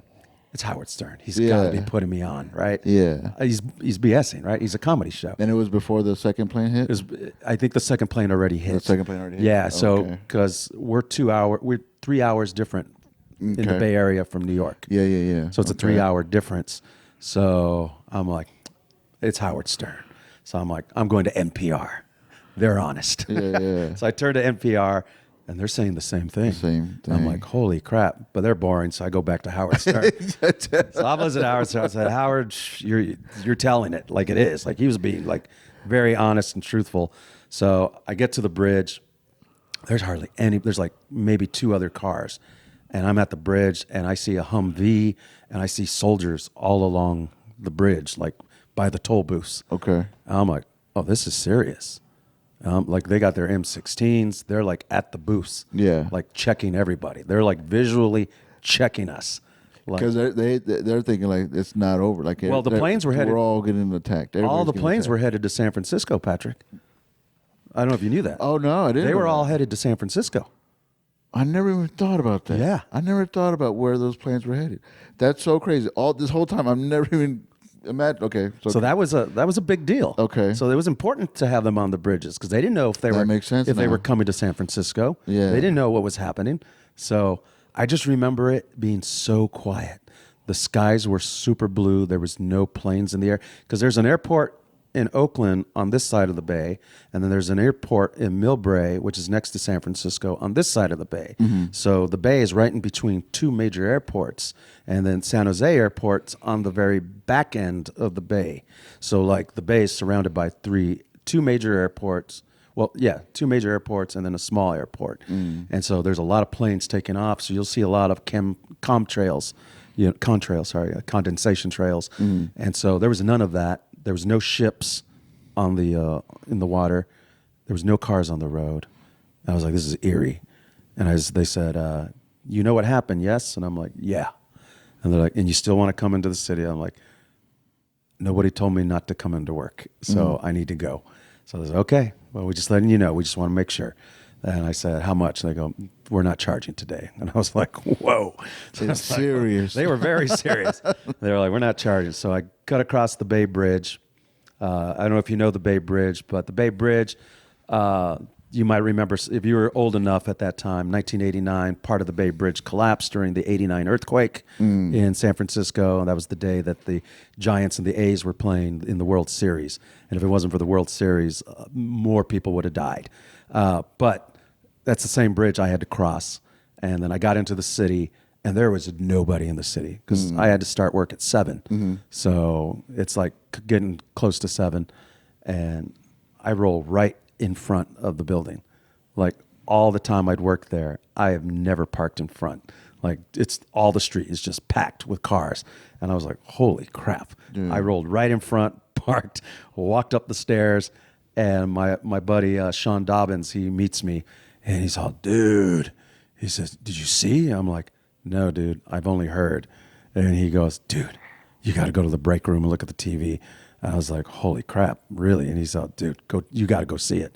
it's Howard Stern. He's got to be putting me on, right? Yeah. He's BSing, right? He's a comedy show. And it was before the second plane hit. I think the second plane already hit. The second plane already hit. Yeah. So because we're 3 hours different in the Bay Area from New York. Yeah. So it's a 3 hour difference. So I'm like, it's Howard Stern. So I'm like, I'm going to NPR. They're honest. Yeah. So I turned to NPR, and they're saying the same thing. Same thing. I'm like, holy crap. But they're boring, so I go back to Howard Stern. So I'm listening to Howard Stern. I said, Howard, you're telling it like it is. Like he was being like very honest and truthful. So I get to the bridge. There's hardly any. There's like maybe 2 other cars. And I'm at the bridge, and I see a Humvee, and I see soldiers all along the bridge, like by the toll booths. Okay. And I'm like, oh, this is serious. Like they got their M16s. They're like at the booths. Yeah. Like checking everybody. They're like visually checking us. Because they're thinking like it's not over. Like well, the planes were headed. We're all getting attacked. All the planes were headed to San Francisco, Patrick. I don't know if you knew that. Oh no, I didn't. They were all headed to San Francisco. I never even thought about that. Yeah. I never thought about where those planes were headed. That's so crazy. All this whole time, I've never even imagined. Okay, so that was a big deal. Okay, so it was important to have them on the bridges because they didn't know if they they were coming to San Francisco. Yeah, they didn't know what was happening. So I just remember it being so quiet. The skies were super blue. There was no planes in the air because there's an airport in Oakland on this side of the bay, and then there's an airport in Millbrae, which is next to San Francisco, on this side of the bay. Mm-hmm. So the bay is right in between 2 major airports, and then San Jose Airport's on the very back end of the bay. So like the bay is surrounded by 2 major airports. Well, yeah, 2 major airports and then a small airport. Mm. And so there's a lot of planes taking off. So you'll see a lot of contrails, condensation trails. Mm. And so there was none of that. There was no ships on the in the water. There was no cars on the road. I was like, this is eerie. And they said, you know what happened, yes? And I'm like, yeah. And they're like, and you still want to come into the city? I'm like, nobody told me not to come into work, so I need to go. So they said, okay, well, we're just letting you know. We just want to make sure. And I said, how much? And they go, we're not charging today. And I was like, whoa. So it's serious. They were very serious. They were like, we're not charging. So I got across the Bay Bridge. I don't know if you know the Bay Bridge, but the Bay Bridge, you might remember, if you were old enough at that time, 1989, part of the Bay Bridge collapsed during the 89 earthquake in San Francisco. And that was the day that the Giants and the A's were playing in the World Series. And if it wasn't for the World Series, more people would have died. But that's the same bridge I had to cross. And then I got into the city, and there was nobody in the city because I had to start work at 7. Mm-hmm. So it's like getting close to 7. And I roll right in front of the building. Like all the time I'd worked there, I have never parked in front. Like it's all the street is just packed with cars. And I was like, holy crap. I rolled right in front, parked, walked up the stairs, and my buddy, Sean Dobbins, he meets me. And he's all, dude, he says, did you see? I'm like, no, dude, I've only heard. And he goes, dude, you got to go to the break room and look at the TV. And I was like, holy crap, really? And he's all, dude, you got to go see it.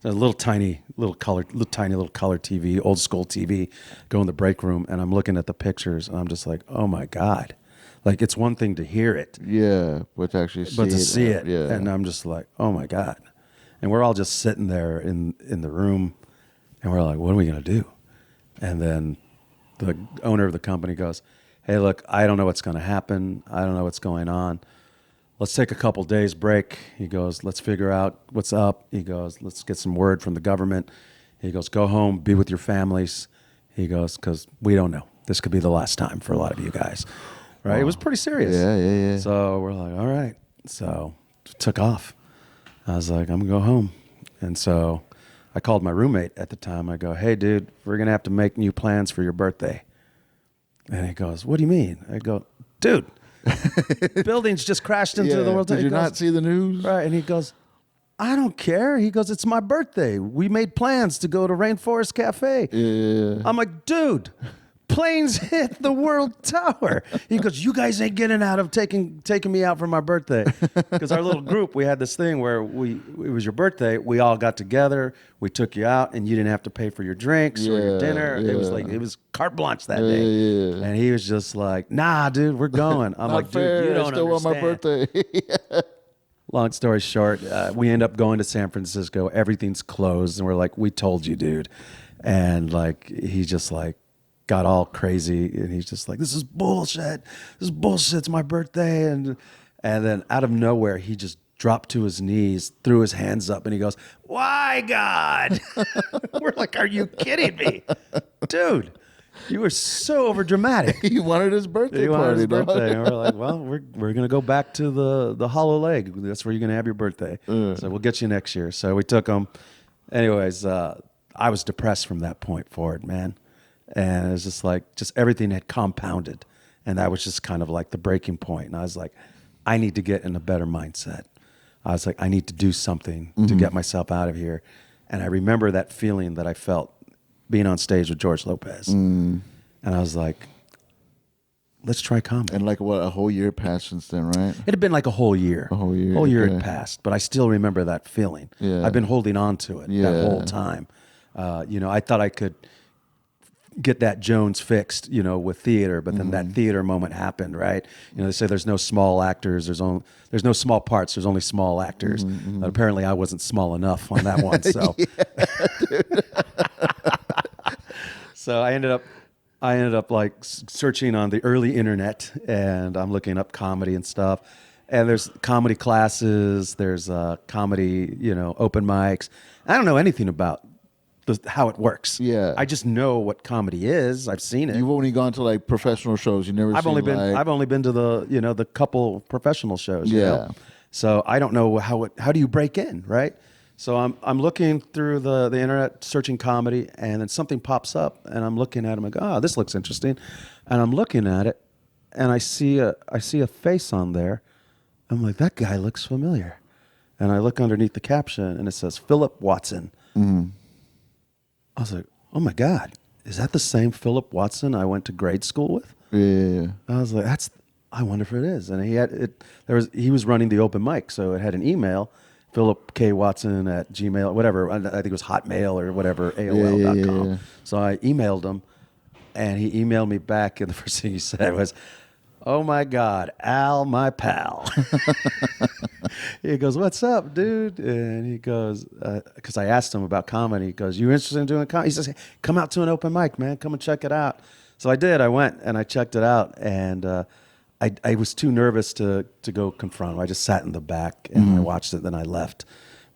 So a tiny little color TV, old school TV, go in the break room. And I'm looking at the pictures, and I'm just like, oh my God. Like it's one thing to hear it. Yeah, but to actually see it. But to see it. Yeah. And I'm just like, oh my God. And we're all just sitting there in the room. And we're like, what are we going to do? And then the owner of the company goes, hey, look, I don't know what's going to happen. I don't know what's going on. Let's take a couple days break. He goes, let's figure out what's up. He goes, let's get some word from the government. He goes, go home, be with your families. He goes, because we don't know. This could be the last time for a lot of you guys. Right? Wow. It was pretty serious. Yeah. So we're like, all right. So took off. I was like, I'm going to go home. And so I called my roommate at the time. I go, hey, dude, we're going to have to make new plans for your birthday. And he goes, what do you mean? I go, dude, buildings just crashed into the world. Did you not see the news? Right. And he goes, I don't care. He goes, it's my birthday. We made plans to go to Rainforest Cafe. Yeah. I'm like, dude, planes hit the World Tower. He goes, you guys ain't getting out of taking me out for my birthday. Because our little group, we had this thing where it was your birthday. We all got together. We took you out, and you didn't have to pay for your drinks or your dinner. It was carte blanche that day. Yeah. And he was just like, nah, dude, we're going. I'm Not like, fair. dude, you don't I still understand. want my birthday. Long story short, we end up going to San Francisco. Everything's closed, and we're like, we told you, dude. And like, he just like got all crazy, and he's just like, this is bullshit. This is bullshit. It's my birthday. And then out of nowhere, he just dropped to his knees, threw his hands up, and he goes, why, God? We're like, are you kidding me? Dude, you were so overdramatic. He wanted his birthday party. And we're like, well, we're going to go back to the hollow leg. That's where you're going to have your birthday. So we'll get you next year. So we took him. Anyways, I was depressed from that point forward, man. And it was just like, just everything had compounded. And that was just kind of like the breaking point. And I was like, I need to get in a better mindset. I was like, I need to do something to get myself out of here. And I remember that feeling that I felt being on stage with George Lopez. And I was like, let's try comedy. And like what, a whole year passed since then, right? It had been like a whole year. A whole year. Whole year okay. had passed, but I still remember that feeling. Yeah. I've been holding on to it that whole time. I thought I could get that Jones fixed, with theater, but then that theater moment happened, right? They say there's no small actors, there's no small parts, there's only small actors. Apparently I wasn't small enough on that one, so. So I ended up like searching on the early internet, and I'm looking up comedy and stuff. And there's comedy classes, there's comedy, open mics. I don't know anything about how it works. Yeah. I just know what comedy is. I've seen it. You've only gone to like professional shows. You never. I've only been to the couple professional shows. Yeah. So I don't know how do you break in, right? So I'm looking through the internet, searching comedy, and then something pops up, and I'm looking at it, and I go, oh, this looks interesting. And I'm looking at it, and I see a face on there. I'm like, that guy looks familiar. And I look underneath the caption, and it says Philip Watson. I was like, oh my God, is that the same Philip Watson I went to grade school with? Yeah. I was like, I wonder if it is. And he was running the open mic, so it had an email, Philip K. Watson at Gmail, whatever. I think it was Hotmail or whatever, AOL.com. Yeah. So I emailed him, and he emailed me back, and the first thing he said was, oh my God, Al, my pal. He goes, what's up, dude? And he goes, because I asked him about comedy. He goes, you interested in doing comedy? He says, hey, come out to an open mic, man. Come and check it out. So I did. I went and I checked it out, and I was too nervous to go confront him. I just sat in the back and I watched it, then I left.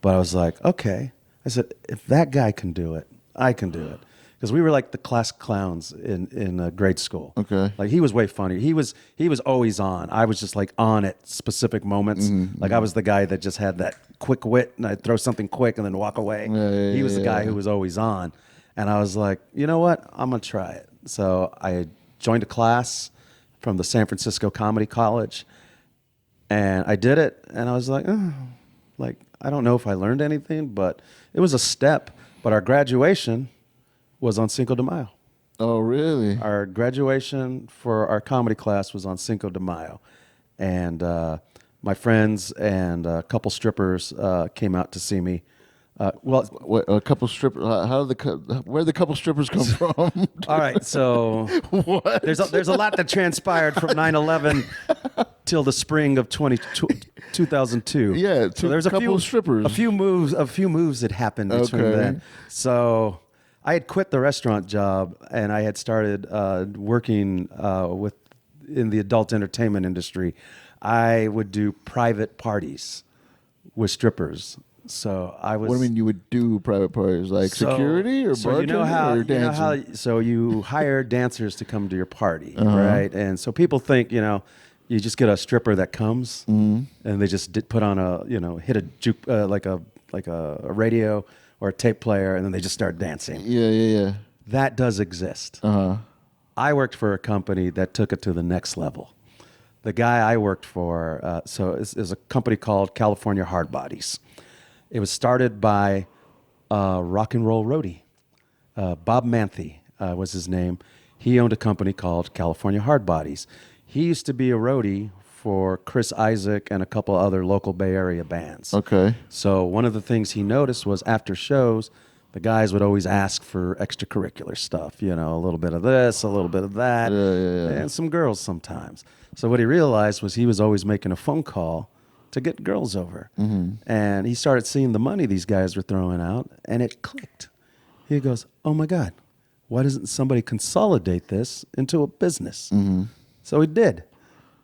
But I was like, okay. I said, if that guy can do it, I can do it. Because we were like the class clowns in grade school. Okay. Like he was way funnier. He was always on. I was just like on at specific moments. Like I was the guy that just had that quick wit, and I'd throw something quick and then walk away. He was the guy who was always on. And I was like, you know what? I'm going to try it. So I joined a class from the San Francisco Comedy College, and I did it. And I was like, I don't know if I learned anything, but it was a step. But our graduation was on Cinco de Mayo. Oh, really? Our graduation for our comedy class was on Cinco de Mayo. And my friends and a couple strippers came out to see me. What, a couple strippers? Where the couple strippers come from? All right, so What? there's a lot that transpired from 9/11 till the spring of 2002. Yeah, so there's a couple few strippers. a few moves that happened between Okay. then. So I had quit the restaurant job, and I had started working in the adult entertainment industry. I would do private parties with strippers. So I was. What do you mean you would do private parties? Like security or bartending or dancing? So you hire dancers to come to your party, right? And so people think, you just get a stripper that comes, and they just put on hit a juke like a radio or a tape player, and then they just start dancing. Yeah. That does exist. I worked for a company that took it to the next level. The guy I worked for, is a company called California Hard Bodies. It was started by rock and roll roadie. Bob Manthe was his name. He owned a company called California Hard Bodies. He used to be a roadie for Chris Isaac and a couple other local Bay Area bands. Okay. So one of the things he noticed was after shows, the guys would always ask for extracurricular stuff, you know, a little bit of this, a little bit of that, and some girls sometimes. So what he realized was he was always making a phone call to get girls over. And he started seeing the money these guys were throwing out, and it clicked. He goes, oh my God, why doesn't somebody consolidate this into a business? So he did.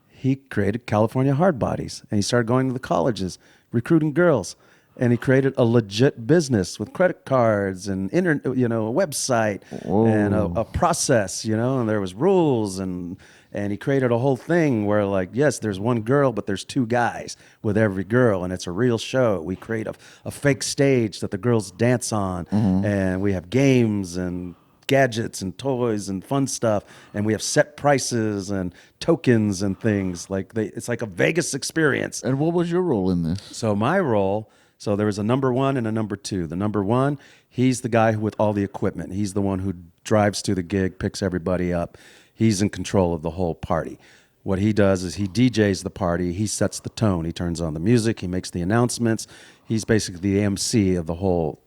He created California Hard Bodies, and he started going to the colleges, recruiting girls. And he created a legit business with credit cards and a website and a process, you know, and there was rules and he created a whole thing where, like, yes, there's one girl, but there's two guys with every girl, and it's a real show. We create a fake stage that the girls dance on, and we have games and gadgets and toys and fun stuff, and we have set prices and tokens and things. It's like a Vegas experience. And what was your role in this? So my role... So there was a number one and a number two. The number one, he's the guy with all the equipment. He's the one who drives to the gig, picks everybody up. He's in control of the whole party. What he does is he DJs the party. He sets the tone. He turns on the music. He makes the announcements. He's basically the MC of the whole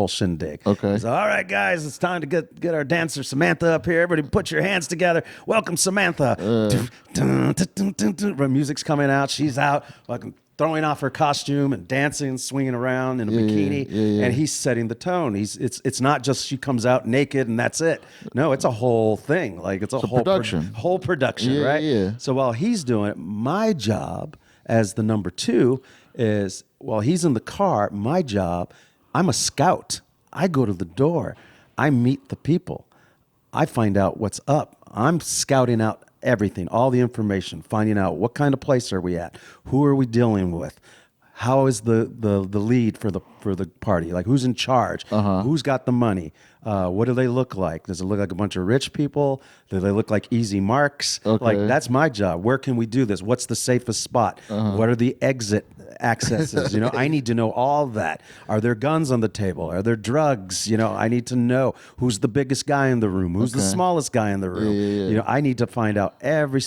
shindig. Okay. He's, all right, guys, it's time to get our dancer Samantha up here. Everybody put your hands together. Welcome, Samantha. Music's coming out. She's out. Fucking throwing off her costume and dancing, swinging around in a bikini, and he's setting the tone. It's not just she comes out naked and that's it. No, it's a whole thing. Like it's a whole production, right? Yeah. So while he's doing it, my job as the number two is while he's in the car. My job, I'm a scout. I go to the door. I meet the people. I find out what's up. I'm scouting out everything, all the information, finding out what kind of place are we at, who are we dealing with, how is the lead for the party, like who's in charge, who's got the money, what do they look like? Does it look like a bunch of rich people? Do they look like easy marks? Okay. Like that's my job. Where can we do this? What's the safest spot? What are the exit accesses? You know, I need to know all that. Are there guns on the table? Are there drugs? You know, I need to know who's the biggest guy in the room, who's the smallest guy in the room. You know, I need to find out every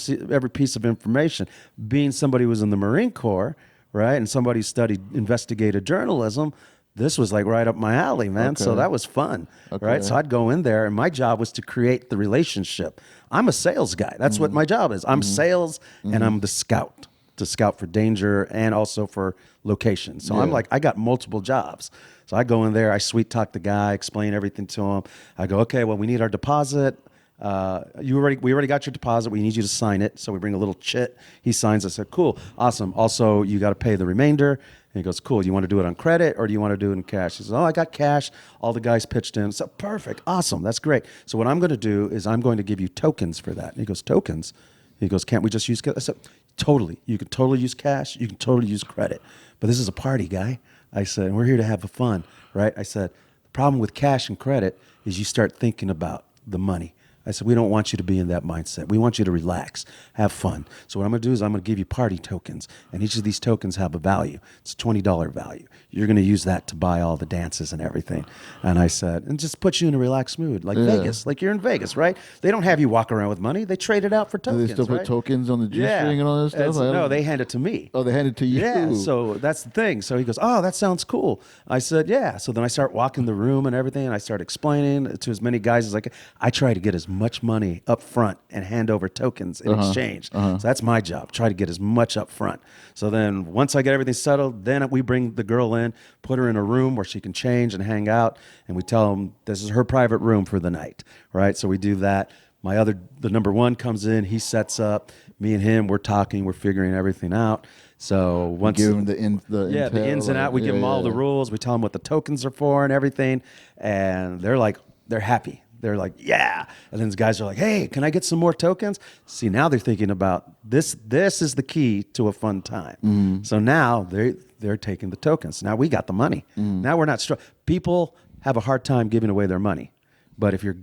piece of information. Being somebody who was in the Marine Corps, right, and somebody studied investigative journalism, this was like right up my alley, man. So that was fun, right? So I'd go in there, and my job was to create the relationship. I'm a sales guy. That's what my job is. I'm sales, and I'm the scout, to scout for danger and also for location. So I'm like, I got multiple jobs. So I go in there, I sweet talk the guy, explain everything to him. I go, okay, well, we need our deposit. We already got your deposit. We need you to sign it. So we bring a little chit. He signs. I said, cool, awesome. Also, you got to pay the remainder. And he goes, cool. Do you want to do it on credit or do you want to do it in cash? He says, oh, I got cash. All the guys pitched in. So perfect, awesome, that's great. So what I'm going to do is I'm going to give you tokens for that. And he goes, tokens? He goes, can't we just use cash? I said, totally. You can totally use cash. You can totally use credit. But this is a party, guy. I said, and we're here to have fun, right? I said, the problem with cash and credit is you start thinking about the money. I said, we don't want you to be in that mindset. We want you to relax, have fun. So what I'm going to do is I'm going to give you party tokens, and each of these tokens have a value. It's a $20 value. You're going to use that to buy all the dances and everything. And I said, and just put you in a relaxed mood, like Vegas, like you're in Vegas, right? They don't have you walk around with money. They trade it out for tokens. Do they still put tokens on the G-string and all that stuff? No, they hand it to me. Oh, they hand it to you? Yeah, so that's the thing. So he goes, oh, that sounds cool. I said, yeah. So then I start walking the room and everything, and I start explaining to as many guys as I can. I try to get as much money up front and hand over tokens in exchange. So that's my job, try to get as much up front. So then once I get everything settled, then we bring the girl in, put her in a room where she can change and hang out, and we tell them this is her private room for the night, right? So we do that. The number one comes in, he sets up, me and him, we're talking, we're figuring everything out. So once give them the ins and out, we give them all the rules, we tell them what the tokens are for and everything, and they're happy. They're like, yeah. And then the guys are like, hey, can I get some more tokens? See, now they're thinking about this. This is the key to a fun time. So now they're taking the tokens. Now we got the money. Now we're not people have a hard time giving away their money. But if they're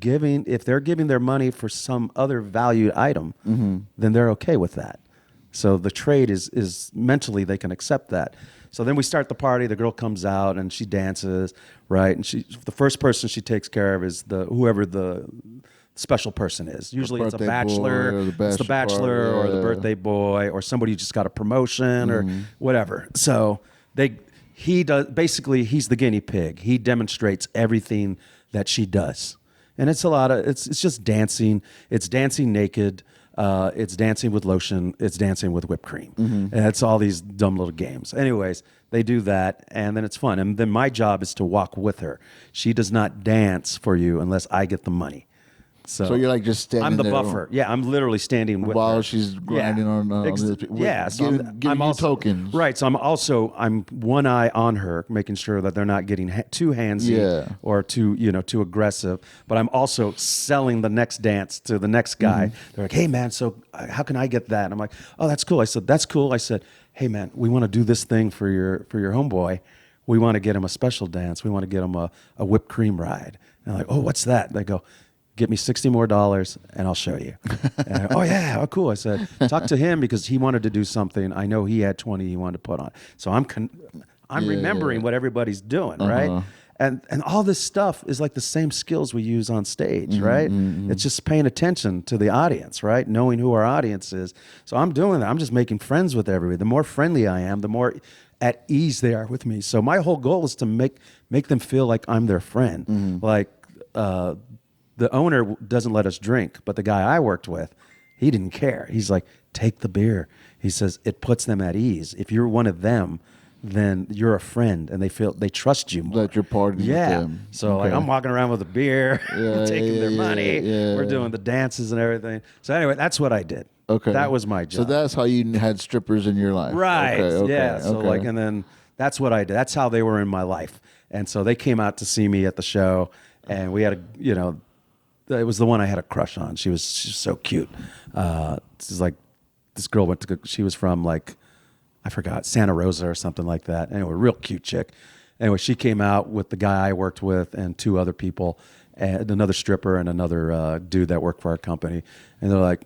giving their money for some other valued item, then they're okay with that. So the trade is mentally they can accept that. So then we start the party. The girl comes out and she dances, right? And the first person she takes care of is whoever the special person is. Usually it's a birthday bachelor, boy or the it's the bachelor bachelor party, or the yeah. birthday boy or somebody who just got a promotion or whatever. So he does, basically he's the guinea pig. He demonstrates everything that she does. And it's it's just dancing. It's dancing naked. It's dancing with lotion. It's dancing with whipped cream. And it's all these dumb little games. Anyways, they do that, and then it's fun. And then my job is to walk with her. She does not dance for you unless I get the money. So you're like just standing I'm the there buffer. Yeah, I'm literally standing with while her. she's grinding on So giving you also, tokens. Right, so I'm one eye on her, making sure that they're not getting too handsy or too aggressive. But I'm also selling the next dance to the next guy. They're like, hey man, so how can I get that? And I'm like, oh, that's cool. I said, that's cool. I said, hey man, we want to do this thing for your homeboy. We want to get him a special dance. We want to get him a whipped cream ride. And I'm like, oh, what's that? They go, get me $60 more and I'll show you. And oh yeah, oh cool. I said, talk to him because he wanted to do something. I know he had 20 he wanted to put on. So I'm remembering what everybody's doing, right? And all this stuff is like the same skills we use on stage, right? It's just paying attention to the audience, right? Knowing who our audience is. So I'm doing that. I'm just making friends with everybody. The more friendly I am, the more at ease they are with me. So my whole goal is to make them feel like I'm their friend. Like the owner doesn't let us drink, but the guy I worked with, he didn't care. He's like, take the beer. He says it puts them at ease. If you're one of them, then you're a friend, and they trust you more. That you're partying with them. So like I'm walking around with a beer, taking their money. We're doing the dances and everything. So anyway, that's what I did. Okay, that was my job. So that's how you had strippers in your life, right? Okay, yeah. So like, and then that's what I did. That's how they were in my life. And so they came out to see me at the show, and we had it was the one I had a crush on. She was so cute. This is like this girl she was from like, I forgot, Santa Rosa or something like that. Anyway, real cute chick. Anyway, she came out with the guy I worked with and two other people, and another stripper and another dude that worked for our company. And they're like,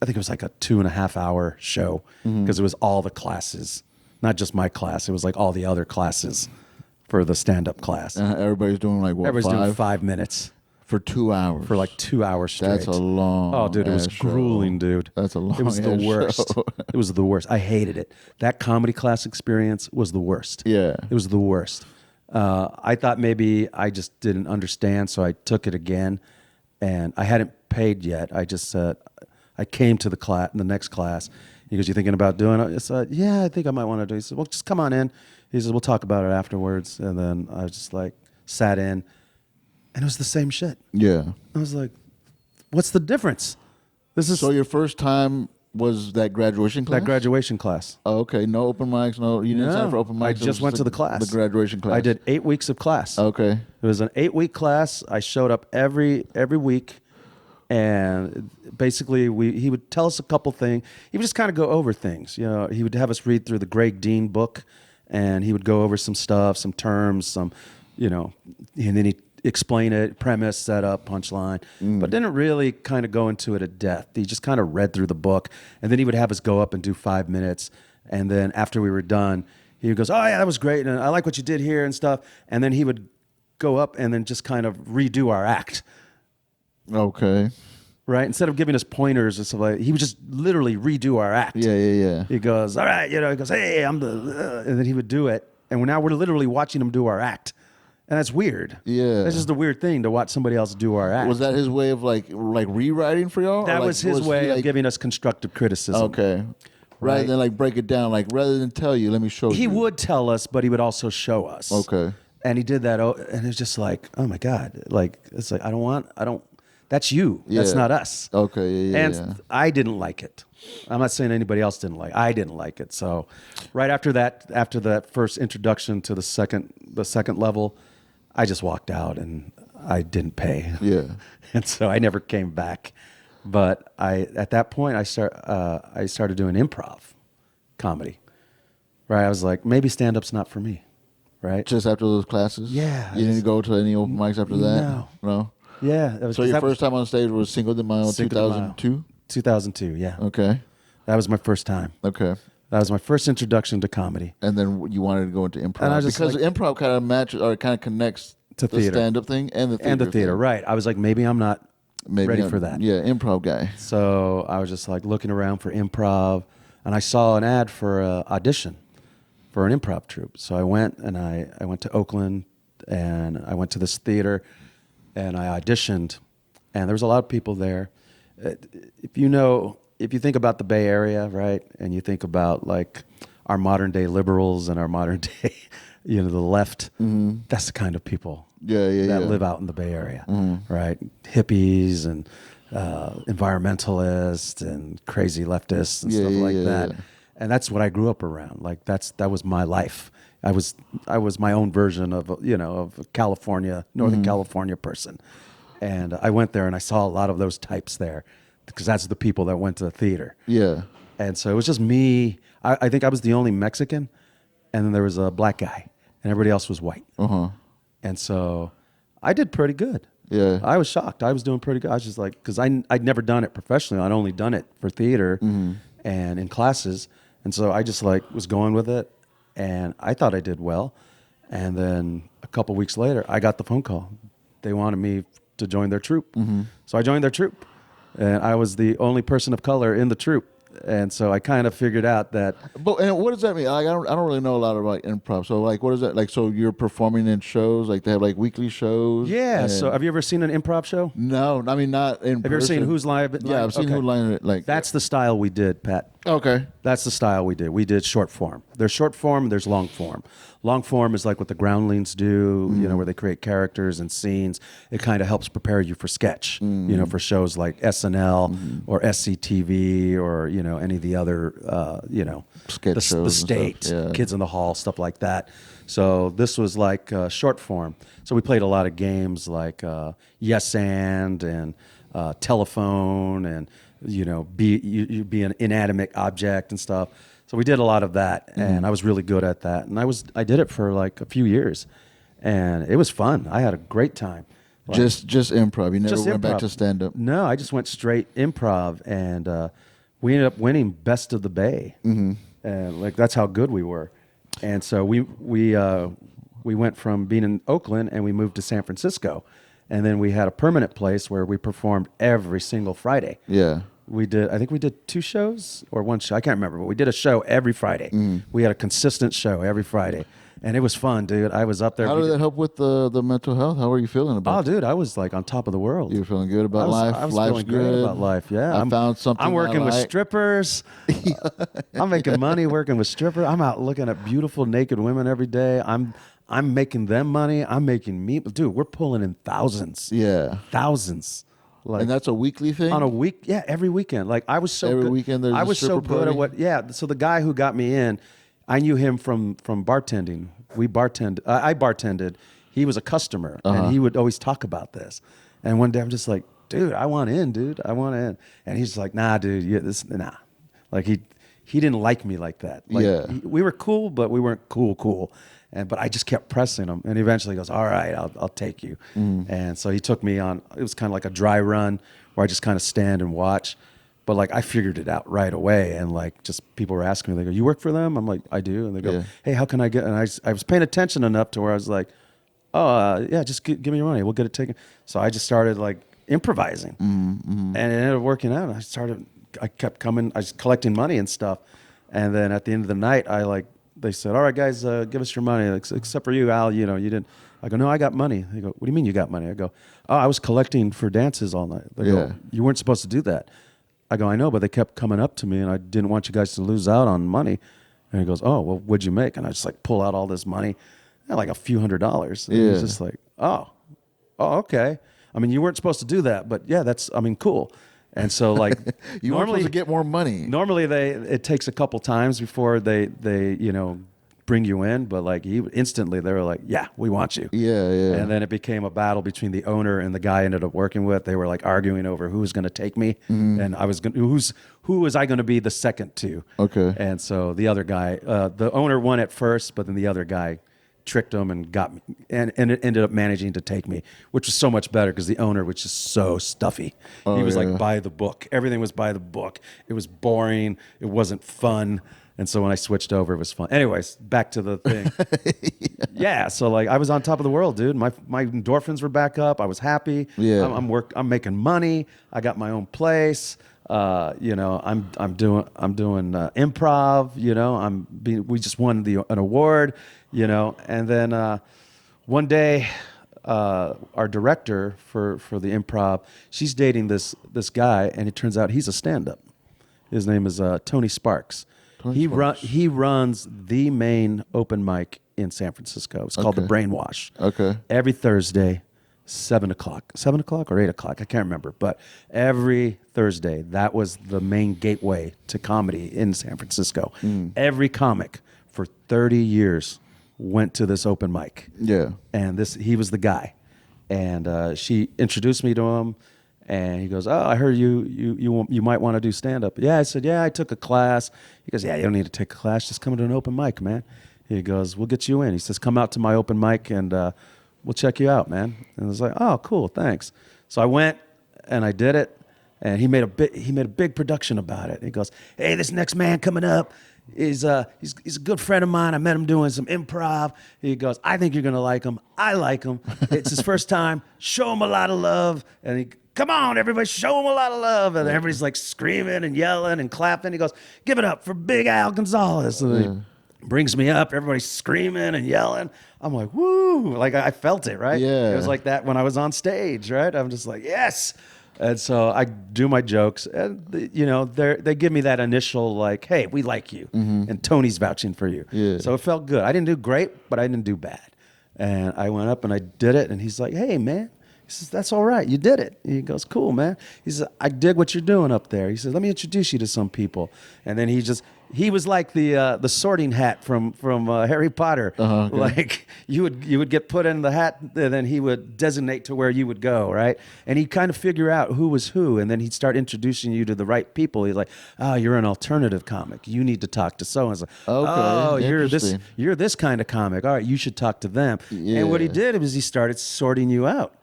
I think it was like a 2.5 hour show because it was all the classes, not just my class. It was like all the other classes for the stand-up class. Everybody's doing like what? Everybody's doing 5 minutes. For 2 hours. For like 2 hours straight. That's a long. Oh, dude, it was grueling, dude. That's a long. It was the worst. Show. It was the worst. I hated it. That comedy class experience was the worst. Yeah. It was the worst. I thought maybe I just didn't understand, so I took it again, and I hadn't paid yet. I just said, I came to the next class. He goes, "You thinking about doing it?" I said, "Yeah, I think I might want to do it." He said, "Well, just come on in." He said, "We'll talk about it afterwards." And then I was just like, sat in. And it was the same shit. Yeah. I was like, what's the difference? So your first time was that graduation class? That graduation class. Oh, okay. No open mics? No, you didn't sign for open mics? I just went to the class. The graduation class? I did 8 weeks of class. Okay. It was an 8-week class. I showed up every week. And basically, he would tell us a couple things. He would just kind of go over things. You know, he would have us read through the Greg Dean book. And he would go over some stuff, some terms, and then he'd explain it, premise, setup, punchline, but didn't really kind of go into it at depth. He just kind of read through the book, and then he would have us go up and do 5 minutes, and then after we were done, he goes, "Oh yeah, that was great, and I like what you did here and stuff," and then he would go up and then just kind of redo our act. Okay. Right? Instead of giving us pointers and stuff like that, he would just literally redo our act. Yeah. He goes, "All right," he goes, "Hey, I'm the," and then he would do it, and now we're literally watching him do our act. And that's weird. Yeah. That's just a weird thing to watch somebody else do our act. Was that his way of like rewriting for y'all? That was his way of giving us constructive criticism. Okay. Rather than like break it down, like rather than tell you, let me show you. He would tell us, but he would also show us. Okay. And he did that, and it's just like, oh my God. Like, it's like, I don't, that's you. Yeah. That's not us. Okay, yeah. And I didn't like it. I'm not saying anybody else didn't like it. I didn't like it. So right after that first introduction to the second level, I just walked out and I didn't pay. Yeah. And so I never came back. But at that point I started doing improv comedy. Right? I was like, maybe stand-up's not for me. Right? Just after those classes? Yeah. You didn't go to any open mics after that? No. Yeah. So your first time on stage was Cinco de Mayo 2002? 2002, yeah. Okay. That was my first time. Okay. That was my first introduction to comedy. And then you wanted to go into improv. And I just because improv kind of matches or kind of connects to the theater. stand-up thing and the theater. Right. I was like, maybe I'm not Maybe ready for that. Yeah, improv guy. So I was just like looking around for improv, and I saw an ad for an audition for an improv troupe. So I went, and I went to Oakland, and I went to this theater, and I auditioned, and there was a lot of people there. If you think about the Bay Area, right, and you think about like our modern day liberals and our modern day, the left, that's the kind of people that live out in the Bay Area, right? Hippies and environmentalists and crazy leftists and stuff like that. And that's what I grew up around. Like that was my life. I was my own version of a California, Northern California person. And I went there and I saw a lot of those types there because that's the people that went to the theater. Yeah. And so it was just me. I think I was the only Mexican, and then there was a black guy, and everybody else was white. And so I did pretty good. Yeah. I was shocked. I was doing pretty good. I was just like, because I'd never done it professionally. I'd only done it for theater and in classes. And so I just like was going with it, and I thought I did well. And then a couple weeks later, I got the phone call. They wanted me to join their troupe. So I joined their troupe, and I was the only person of color in the troupe. And so I kind of figured out that. But and what does that mean? Like, I don't really know a lot about improv. So like, what is that like? So you're performing in shows, like they have like weekly shows. Yeah. So have you ever seen an improv show? No, I mean not in. Have you ever seen Who's Live? Yeah, I've seen Who's Live. Like that's the style we did, Pat. Okay. That's the style we did. We did short form. There's short form, there's long form. Long form is like what the Groundlings do, where they create characters and scenes. It kind of helps prepare you for sketch, for shows like SNL or SCTV or, any of the other, sketch shows. The State, Kids in the Hall, stuff like that. So this was like short form. So we played a lot of games like Yes and Telephone and, be an inanimate object and stuff. So we did a lot of that, and I was really good at that. And I did it for like a few years, and it was fun. I had a great time. Like, just improv. You never went back to stand up. No, I just went straight improv, and we ended up winning Best of the Bay, and like that's how good we were. And so we went from being in Oakland, and we moved to San Francisco, and then we had a permanent place where we performed every single Friday. Yeah. I think we did 2 shows or 1 show. I can't remember, but we did a show every Friday. We had a consistent show every Friday, and it was fun, dude. I was up there. How did that help with the mental health? How were you feeling about it? Oh, dude, I was like on top of the world. You were feeling good about life? I was Life's feeling good. great about life, yeah. I found something I'm working I with like. strippers. I'm making money working with strippers. I'm out looking at beautiful naked women every day. I'm making them money. I'm making me. Dude, we're pulling in thousands. Yeah. Thousands. Like, and that's a weekly thing? On a week, yeah, every weekend. Like I was so every good. weekend there's I a was so stripper good party? at what. Yeah, so the guy who got me in, I knew him from bartending. We bartended. I bartended. He was a customer, and he would always talk about this. And one day I'm just like, dude, I want in, dude. I want in. And he's like, nah, dude, nah. Like he didn't like me like that. Like, we were cool, but we weren't cool. But I just kept pressing him, and eventually he goes, all right, I'll take you. And so he took me on. It was kind of like a dry run where I just kind of stand and watch. But like I figured it out right away, and like just people were asking me, they go, "You work for them?" I'm like, "I do." And they go, "Hey, how can I get?" And I was paying attention enough to where I was like, "Oh, yeah, just give me your money. We'll get it taken." So I just started like improvising, and it ended up working out. I kept coming. I was collecting money and stuff, and then at the end of the night, they said, "All right, guys, give us your money." Except for you, Al. You didn't. I go, "No, I got money." They go, "What do you mean you got money?" I go, "Oh, I was collecting for dances all night." They go, "You weren't supposed to do that." I go, "I know, but they kept coming up to me, and I didn't want you guys to lose out on money." And he goes, "Oh, well, what'd you make?" And I just like pull out all this money, like a few $100s. And he's just like, "Oh, okay. I mean, you weren't supposed to do that, but yeah, cool." And so like you weren't supposed to get more money. Normally it takes a couple times before they bring you in, but like instantly they were like, "Yeah, we want you." Yeah. And then it became a battle between the owner and the guy I ended up working with. They were like arguing over who was going to take me, and who was I going to be the second to? Okay. And so the other guy, the owner won at first, but then the other guy tricked him and got me, and it ended up managing to take me, which was so much better because the owner was just so stuffy. He was like by the book. Everything was by the book. It was boring. It wasn't fun. And so when I switched over, it was fun. Anyways, back to the thing. Yeah. So like I was on top of the world, dude. My endorphins were back up. I was happy. Yeah. I'm making money. I got my own place. You know, I'm doing improv. You know, we just won an award. You know, and then one day, our director for the improv, she's dating this guy, and it turns out he's a stand-up. His name is Tony Sparks. He runs the main open mic in San Francisco. It's called The Brainwash. Okay. Every Thursday, 7 o'clock or 8 o'clock. I can't remember. But every Thursday, that was the main gateway to comedy in San Francisco. Every comic for 30 years went to this open mic. Yeah. And he was the guy. And she introduced me to him. And he goes, "Oh, I heard you might want to do stand-up." Yeah, I said, "Yeah, I took a class." He goes, "Yeah, you don't need to take a class. Just come to an open mic, man." He goes, "We'll get you in." He says, "Come out to my open mic and we'll check you out, man." And I was like, "Oh, cool, thanks." So I went and I did it. And he made a big production about it. He goes, "Hey, this next man coming up he's a good friend of mine. I met him doing some improv." He goes, "I think you're gonna like him. I like him. It's his first time. Show him a lot of love." And he, "Come on, everybody, show him a lot of love." And everybody's like screaming and yelling and clapping. He goes, "Give it up for Big Al Gonzales." And he brings me up. Everybody's screaming and yelling. I'm like, woo! Like I felt it, right? Yeah. It was like that when I was on stage, right? I'm just like, yes. And so I do my jokes, and you know, they give me that initial like, "Hey, we like you," and Tony's vouching for you. Yeah. So it felt good. I didn't do great, but I didn't do bad. And I went up and I did it, and he's like, "Hey, man." He says, "That's all right. You did it." He goes, "Cool, man." He says, "I dig what you're doing up there." He says, "Let me introduce you to some people." And then he was like the sorting hat from Harry Potter. Okay. Like you would get put in the hat, and then he would designate to where you would go, right? And he'd kind of figure out who was who, and then he'd start introducing you to the right people. He's like, "Oh, you're an alternative comic. You need to talk to so and so. Okay, Oh, interesting. you're this kind of comic. All right, you should talk to them." Yeah. And what he did was he started sorting you out.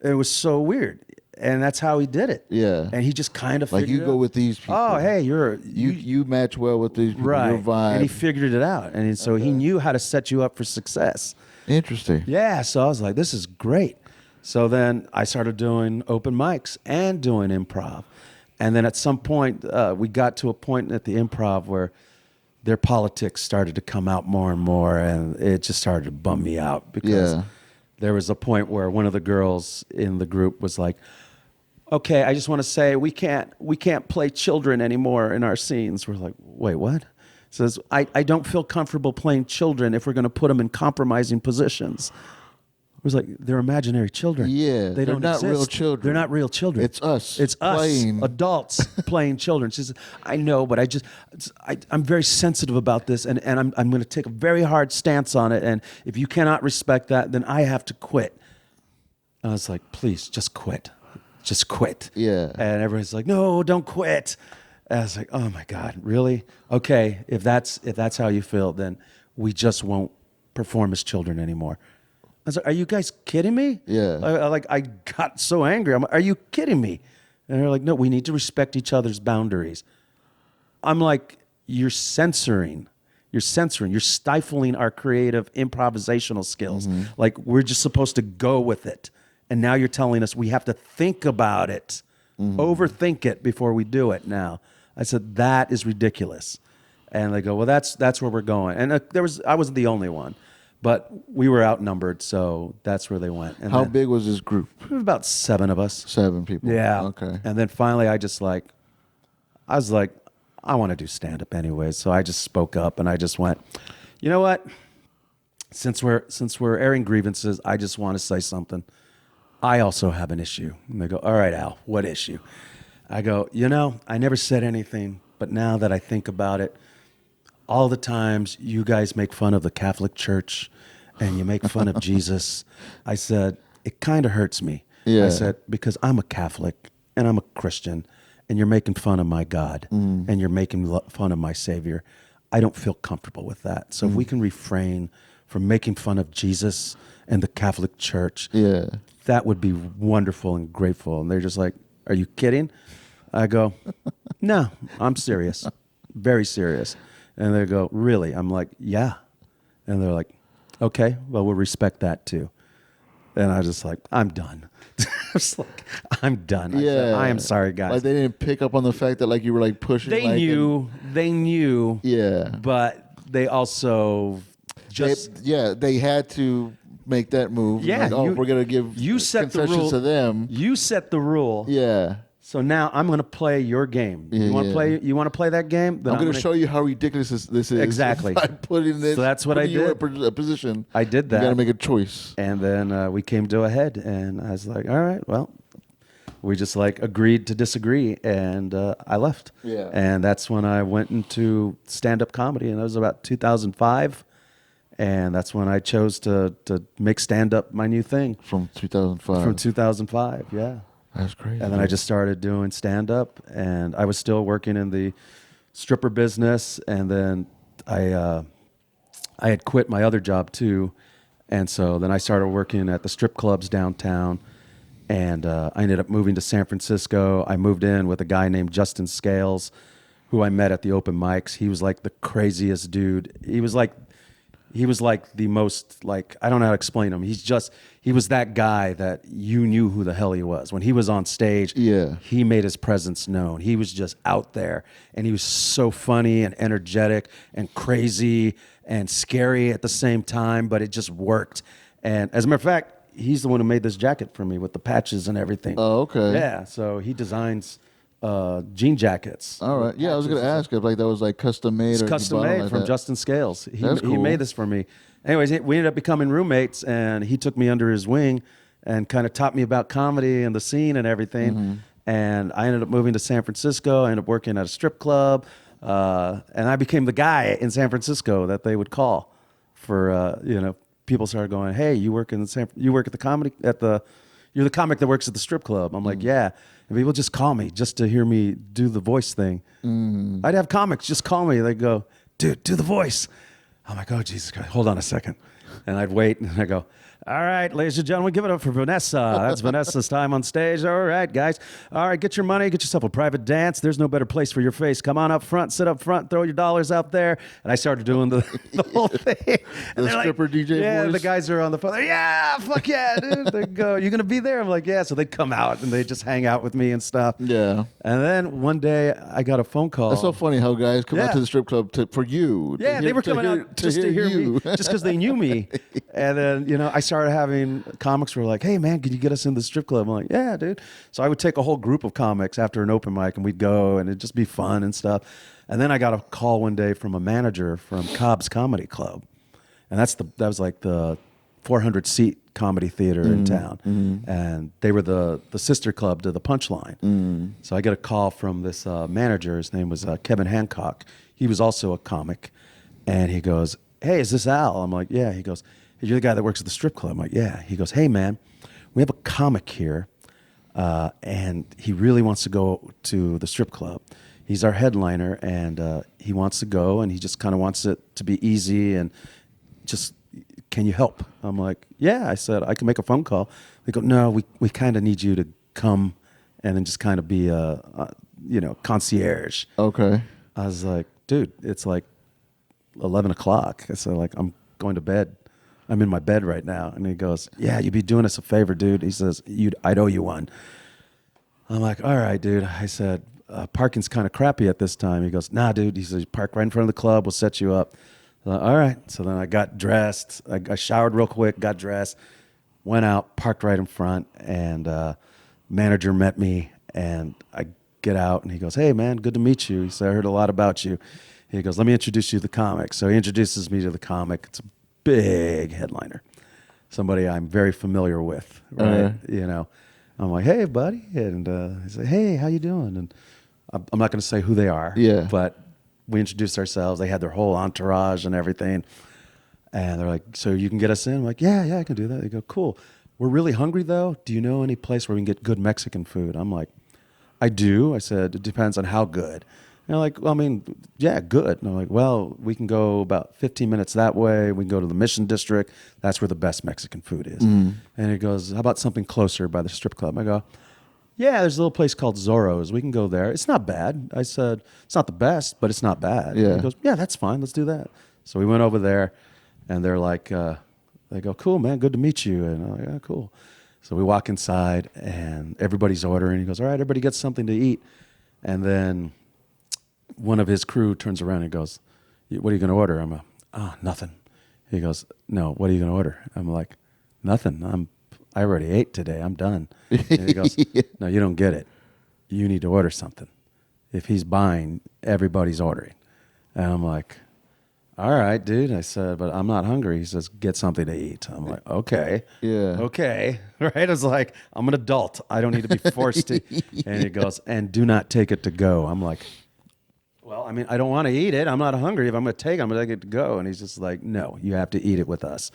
It was so weird, and that's how he did it. Yeah. And he just kind of Like figured you it go out. with these people. Oh, hey, You match well with these people. right. Your vibe. And he figured it out, and so he knew how to set you up for success. Interesting. Yeah, so I was like, this is great. So then I started doing open mics and doing improv, and then at some point we got to a point at the improv where their politics started to come out more and more, and it just started to bum me out because. Yeah. There was a point where one of the girls in the group was like, "Okay, I just want to say we can't play children anymore in our scenes." We're like, "Wait, what?" Says, I don't feel comfortable playing children if we're going to put them in compromising positions." It was like, they're imaginary children. Yeah, they don't they're not exist. real children. They're not real children. It's us It's us, playing. adults playing children. She says, "I know, but I'm very sensitive about this, and I'm going to take a very hard stance on it. And if you cannot respect that, then I have to quit." I was like, "Please, just quit. Just quit." Yeah. And everybody's like, "No, don't quit." And I was like, "Oh my God, really? Okay, if that's how you feel, then we just won't perform as children anymore." I was like, "Are you guys kidding me?" Yeah. I got so angry. I'm like, "Are you kidding me?" And they're like, "No, we need to respect each other's boundaries." I'm like, you're stifling our creative improvisational skills. Like we're just supposed to go with it. And now you're telling us we have to think about it, overthink it before we do it now. I said, that is ridiculous. And they go, "Well, that's where we're going." And I wasn't the only one. But we were outnumbered, so that's where they went. And How then, big was this group? about 7 of us. 7 people. Yeah. Okay. And then finally, I was like, I want to do stand-up anyway. So I just spoke up and I just went, "You know what? Since we're airing grievances, I just want to say something. I also have an issue." And they go, "All right, Al, what issue?" I go, "I never said anything, but now that I think about it, all the times you guys make fun of the Catholic Church and you make fun of Jesus," I said, "it kind of hurts me." Yeah. I said, "Because I'm a Catholic and I'm a Christian and you're making fun of my God and you're making fun of my Savior. I don't feel comfortable with that. So if we can refrain from making fun of Jesus and the Catholic Church, Yeah. that would be wonderful and grateful." And they're just like, "Are you kidding?" I go, "No, I'm serious." very serious. And they go, really? I'm like, yeah. And they're like, okay, well, we'll respect that too. And I was just like, I'm done. I was like, I'm done. I said, I am sorry, guys. Like they didn't pick up on the fact that like you were like pushing. They like, knew. Yeah. But they also just. They had to make that move. Yeah. Like, we're going to give concessions to them. You set the rule. Yeah. So now I'm going to play your game. You want to play? You want to play that game? Then I'm going to show you how ridiculous this is. Exactly. By putting this. So that's what I did. A position. I did that. You got to make a choice. And then we came to a head, and I was like, all right, well, we just like agreed to disagree, and I left. Yeah. And that's when I went into stand-up comedy, and that was about 2005. And that's when I chose to make stand-up my new thing. From 2005. From 2005, yeah. That's crazy. And then I just started doing stand-up, and I was still working in the stripper business, and then I had quit my other job too, and so then I started working at the strip clubs downtown, and I ended up moving to San Francisco. I moved in with a guy named Justin Scales, who I met at the open mics. He was like the craziest dude. He was like the most, like, I don't know how to explain him. He was that guy that you knew who the hell he was. When he was on stage, he made his presence known. He was just out there, and he was so funny and energetic and crazy and scary at the same time, but it just worked. And as a matter of fact, he's the one who made this jacket for me with the patches and everything. Oh, okay. Yeah, so he designs jean jackets. All right. Yeah, I was going to ask if like that was like custom made. It's custom made like from that. Justin Scales. That's cool. He made this for me. Anyways, we ended up becoming roommates, and he took me under his wing and kind of taught me about comedy and the scene and everything. Mm-hmm. And I ended up moving to San Francisco. I ended up working at a strip club, and I became the guy in San Francisco that they would call for people started going, "Hey, you work at the comedy you're the comic that works at the strip club." I'm like, "Yeah." And people just call me just to hear me do the voice thing. I'd have comics just call me. They'd go, "Dude, do the voice." I'm like, "Oh, Jesus Christ, hold on a second." And I'd wait, and I go, "All right, ladies and gentlemen, give it up for Vanessa." That's Vanessa's time on stage. All right, guys. All right, get your money. Get yourself a private dance. There's no better place for your face. Come on up front. Sit up front. Throw your dollars out there. And I started doing the whole thing. And the stripper like, DJ yeah, voice? the guys are on the phone. They're, yeah, fuck yeah, dude. They go, "You going to be there?" I'm like, "Yeah." So they'd come out, and they'd just hang out with me and stuff. Yeah. And then one day, I got a phone call. That's so funny how guys come out to the strip club for you. Yeah, they were coming out just to hear me, just because they knew me. And then, I started having comics were like, "Hey, man, can you get us in the strip club?" I'm like, "Yeah, dude." So I would take a whole group of comics after an open mic, and we'd go, and it'd just be fun and stuff. And then I got a call one day from a manager from Cobb's Comedy Club, and that was like the 400-seat comedy theater in town, and they were the sister club to the Punchline. So I get a call from this manager. His name was Kevin Hancock. He was also a comic, and he goes, "Hey, is this Al?" I'm like, "Yeah." He goes, "Hey, you're the guy that works at the strip club?" I'm like, "Yeah." He goes, "Hey, man, we have a comic here, and he really wants to go to the strip club. He's our headliner, and he wants to go, and he just kind of wants it to be easy, and just, can you help?" I'm like, "Yeah." I said, "I can make a phone call." They go, "No, we kind of need you to come and then just kind of be a concierge." Okay. I was like, "Dude, it's like 11 o'clock. I said, like, I'm going to bed. I'm in my bed right now." And he goes, "Yeah, you'd be doing us a favor, dude." He says, "I'd owe you one." I'm like, "All right, dude." I said, "Parking's kind of crappy at this time." He goes, "Nah, dude." He says, "Park right in front of the club. We'll set you up." I'm like, "All right." So then I got dressed. I showered real quick, got dressed, went out, parked right in front, and manager met me, and I get out, and he goes, "Hey, man, good to meet you." He said, "I heard a lot about you." He goes, "Let me introduce you to the comic." So he introduces me to the comic. It's a big headliner, somebody I'm very familiar with, right? I'm like, "Hey, buddy," and he's like, "Hey, how you doing?" And I'm not going to say who they are, but we introduced ourselves. They had their whole entourage and everything, and they're like, "So you can get us in?" I'm like, "Yeah, I can do that." They go, "Cool. We're really hungry though. Do you know any place where we can get good Mexican food?" I'm like, "I do." I said, "It depends on how good." And they're like, "Well, I mean, yeah, good." And I'm like, "Well, we can go about 15 minutes that way. We can go to the Mission District. That's where the best Mexican food is." And he goes, "How about something closer by the strip club?" I go, yeah, there's a little place called Zorro's. We can go there. It's not bad. I said, it's not the best, but it's not bad. Yeah. And he goes, yeah, that's fine. Let's do that. So we went over there, and they're like, they go, cool, man, good to meet you. And I'm like, yeah, cool. So we walk inside, and everybody's ordering. He goes, all right, everybody gets something to eat. And then one of his crew turns around and goes, what are you going to order? I'm like, nothing. He goes, no, what are you going to order? I'm like, nothing. I already ate today. I'm done. And he goes, no, you don't get it. You need to order something. If he's buying, everybody's ordering. And I'm like, all right, dude. I said, but I'm not hungry. He says, get something to eat. I'm like, okay. Yeah. Okay. Right? I was like, I'm an adult. I don't need to be forced to. And he goes, and do not take it to go. I'm like, well, I mean, I don't want to eat it. I'm not hungry. If I'm going to take it, I'm going to take it to go. And he's just like, no, you have to eat it with us.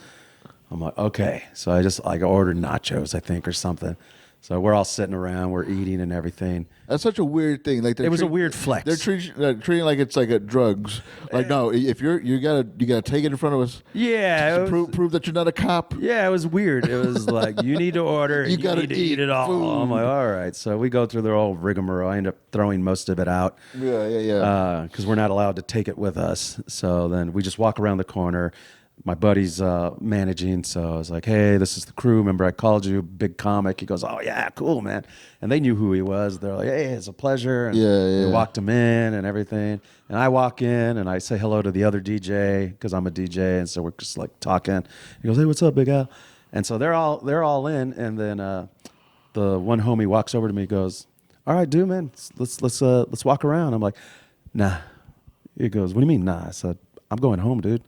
I'm like, okay. So I just ordered nachos, I think, or something. So we're all sitting around, we're eating and everything. That's such a weird thing. Like it was a weird flex. They're treating like it's like a drugs. Like no, if you gotta take it in front of us. Yeah, to prove that you're not a cop. Yeah, it was weird. It was like you need to order. And you gotta need to eat it all. Food. I'm like, all right. So we go through their whole rigmarole. I end up throwing most of it out. Yeah. Because we're not allowed to take it with us. So then we just walk around the corner. My buddy's managing, so I was like, hey, this is the crew. Remember I called you, big comic. He goes, oh, yeah, cool, man. And they knew who he was. They're like, hey, it's a pleasure. And they walked him in and everything. And I walk in, and I say hello to the other DJ, because I'm a DJ, and so we're just, like, talking. He goes, hey, what's up, Big Al? And so they're all in, and then the one homie walks over to me and goes, all right, dude, man, let's walk around. I'm like, nah. He goes, what do you mean, nah? I said, I'm going home, dude.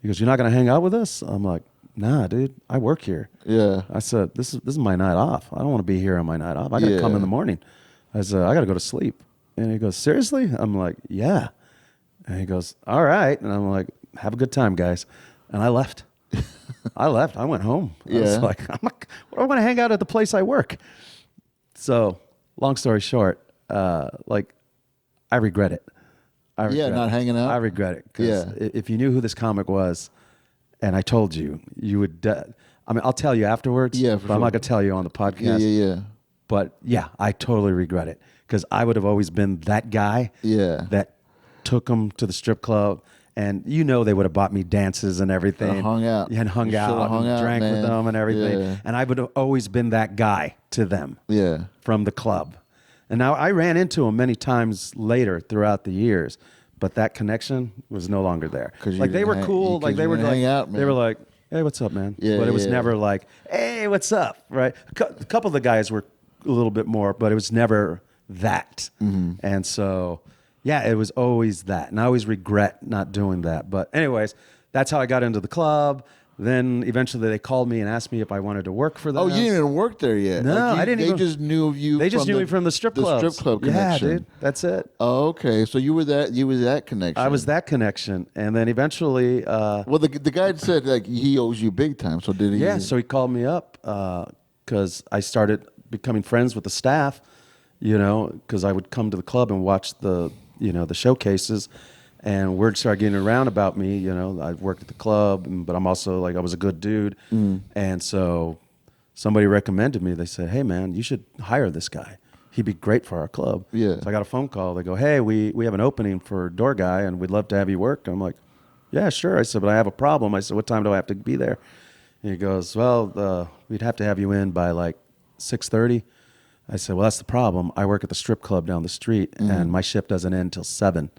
He goes, you're not going to hang out with us? I'm like, nah, dude, I work here. Yeah. I said, this is my night off. I don't want to be here on my night off. I got to come in the morning. I said, I got to go to sleep. And he goes, seriously? I'm like, yeah. And he goes, all right. And I'm like, have a good time, guys. And I left. I went home. I was like, I want to hang out at the place I work. So long story short, I regret it. Not hanging out. I regret it because if you knew who this comic was, and I told you, you would. I mean, I'll tell you afterwards. Yeah, but I'm not gonna tell you on the podcast. Yeah. But yeah, I totally regret it because I would have always been that guy. Yeah. That took them to the strip club, and they would have bought me dances and everything. Hung out. And hung out and drank with them and everything. Yeah. And I would have always been that guy to them. Yeah. From the club. And now I ran into him many times later throughout the years, but that connection was no longer there. Like they were cool, like they were like, hang out, man. they were like, hey, what's up, man? Yeah, but it was never like, hey, what's up, right? A couple of the guys were a little bit more, but it was never that. Mm-hmm. And so, yeah, it was always that. And I always regret not doing that. But anyways, that's how I got into the club. Then eventually they called me and asked me if I wanted to work for them. Oh, you didn't even work there yet? No, I didn't They even. just knew of you. They just knew me from the strip clubs. The strip club connection. Yeah, dude. That's it. Oh, okay. So you were that connection. I was that connection. And then eventually. Well, the guy said like he owes you big time. So did he? Yeah, so he called me up because I started becoming friends with the staff, because I would come to the club and watch the showcases. And word started getting around about me. I worked at the club, but I'm also I was a good dude. And so somebody recommended me. They said, hey, man, you should hire this guy. He'd be great for our club. Yeah. So I got a phone call. They go, hey, we have an opening for door guy, and we'd love to have you work. I'm like, yeah, sure. I said, but I have a problem. I said, what time do I have to be there? And he goes, well, we'd have to have you in by 6:30. I said, well, that's the problem. I work at the strip club down the street, and my shift doesn't end till 7.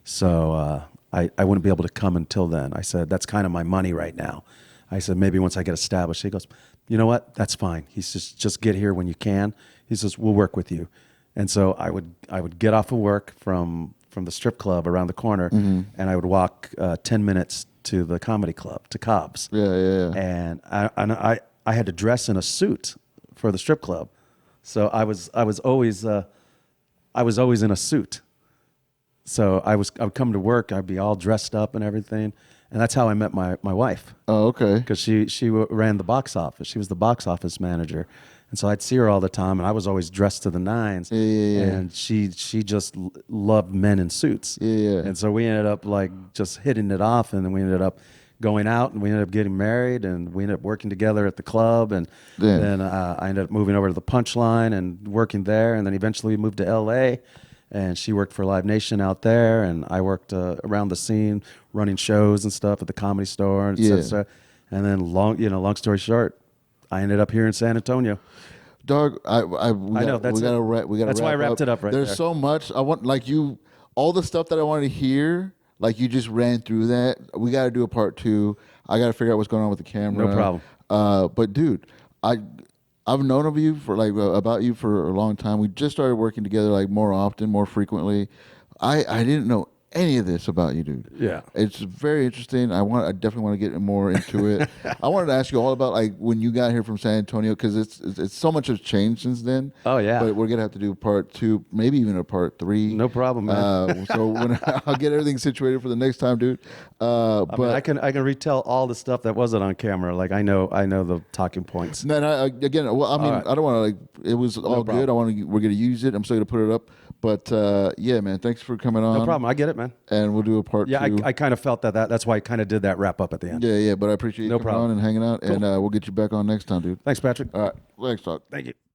So I wouldn't be able to come until then. I said, that's kind of my money right now. I said, maybe once I get established. He goes, you know what? That's fine. He says, just get here when you can. He says, we'll work with you. And so I would get off of work from the strip club around the corner, and I would walk 10 minutes to the comedy club, to Cobb's. Yeah. And I had to dress in a suit for the strip club. So I was always in a suit. So I would come to work, I'd be all dressed up and everything, and that's how I met my wife. Oh, okay. Because she ran the box office. She was the box office manager, and so I'd see her all the time, and I was always dressed to the nines. Yeah. And she just loved men in suits. Yeah. And so we ended up just hitting it off, and then we ended up going out, and we ended up getting married, and we ended up working together at the club, and then I ended up moving over to the Punchline and working there, and then eventually we moved to L.A., and she worked for Live Nation out there, and I worked around the scene, running shows and stuff at the Comedy Store, and and then long story short, I ended up here in San Antonio. Dog, I know that's we gotta that's why I wrapped it up right There's there. so much I want, like all the stuff that I wanted to hear. Like you just ran through that. We got to do a part 2. I got to figure out what's going on with the camera. No problem. But dude, I've known of you for about you for a long time. We just started working together like more often, more frequently. I didn't know any of this about you, dude. Yeah. It's very interesting. I definitely want to get more into it. I wanted to ask you all about like when you got here from San Antonio, because it's so much has changed since then. Oh yeah. But we're gonna have to do part 2, maybe even a part 3. No problem, man. So when I'll get everything situated for the next time, dude. But I can retell all the stuff that wasn't on camera. Like I know the talking points. then again, well, I mean, right. I don't want to like. It was all good. We're gonna use it. I'm still gonna put it up. But yeah, man, thanks for coming on. No problem. I get it, man. And we'll do a part 2. I kind of felt that's why I kind of did that wrap up at the end. Yeah. But I appreciate you coming on and hanging out, and we'll get you back on next time, dude. Thanks, Patrick. All right, thanks, talk. Thank you.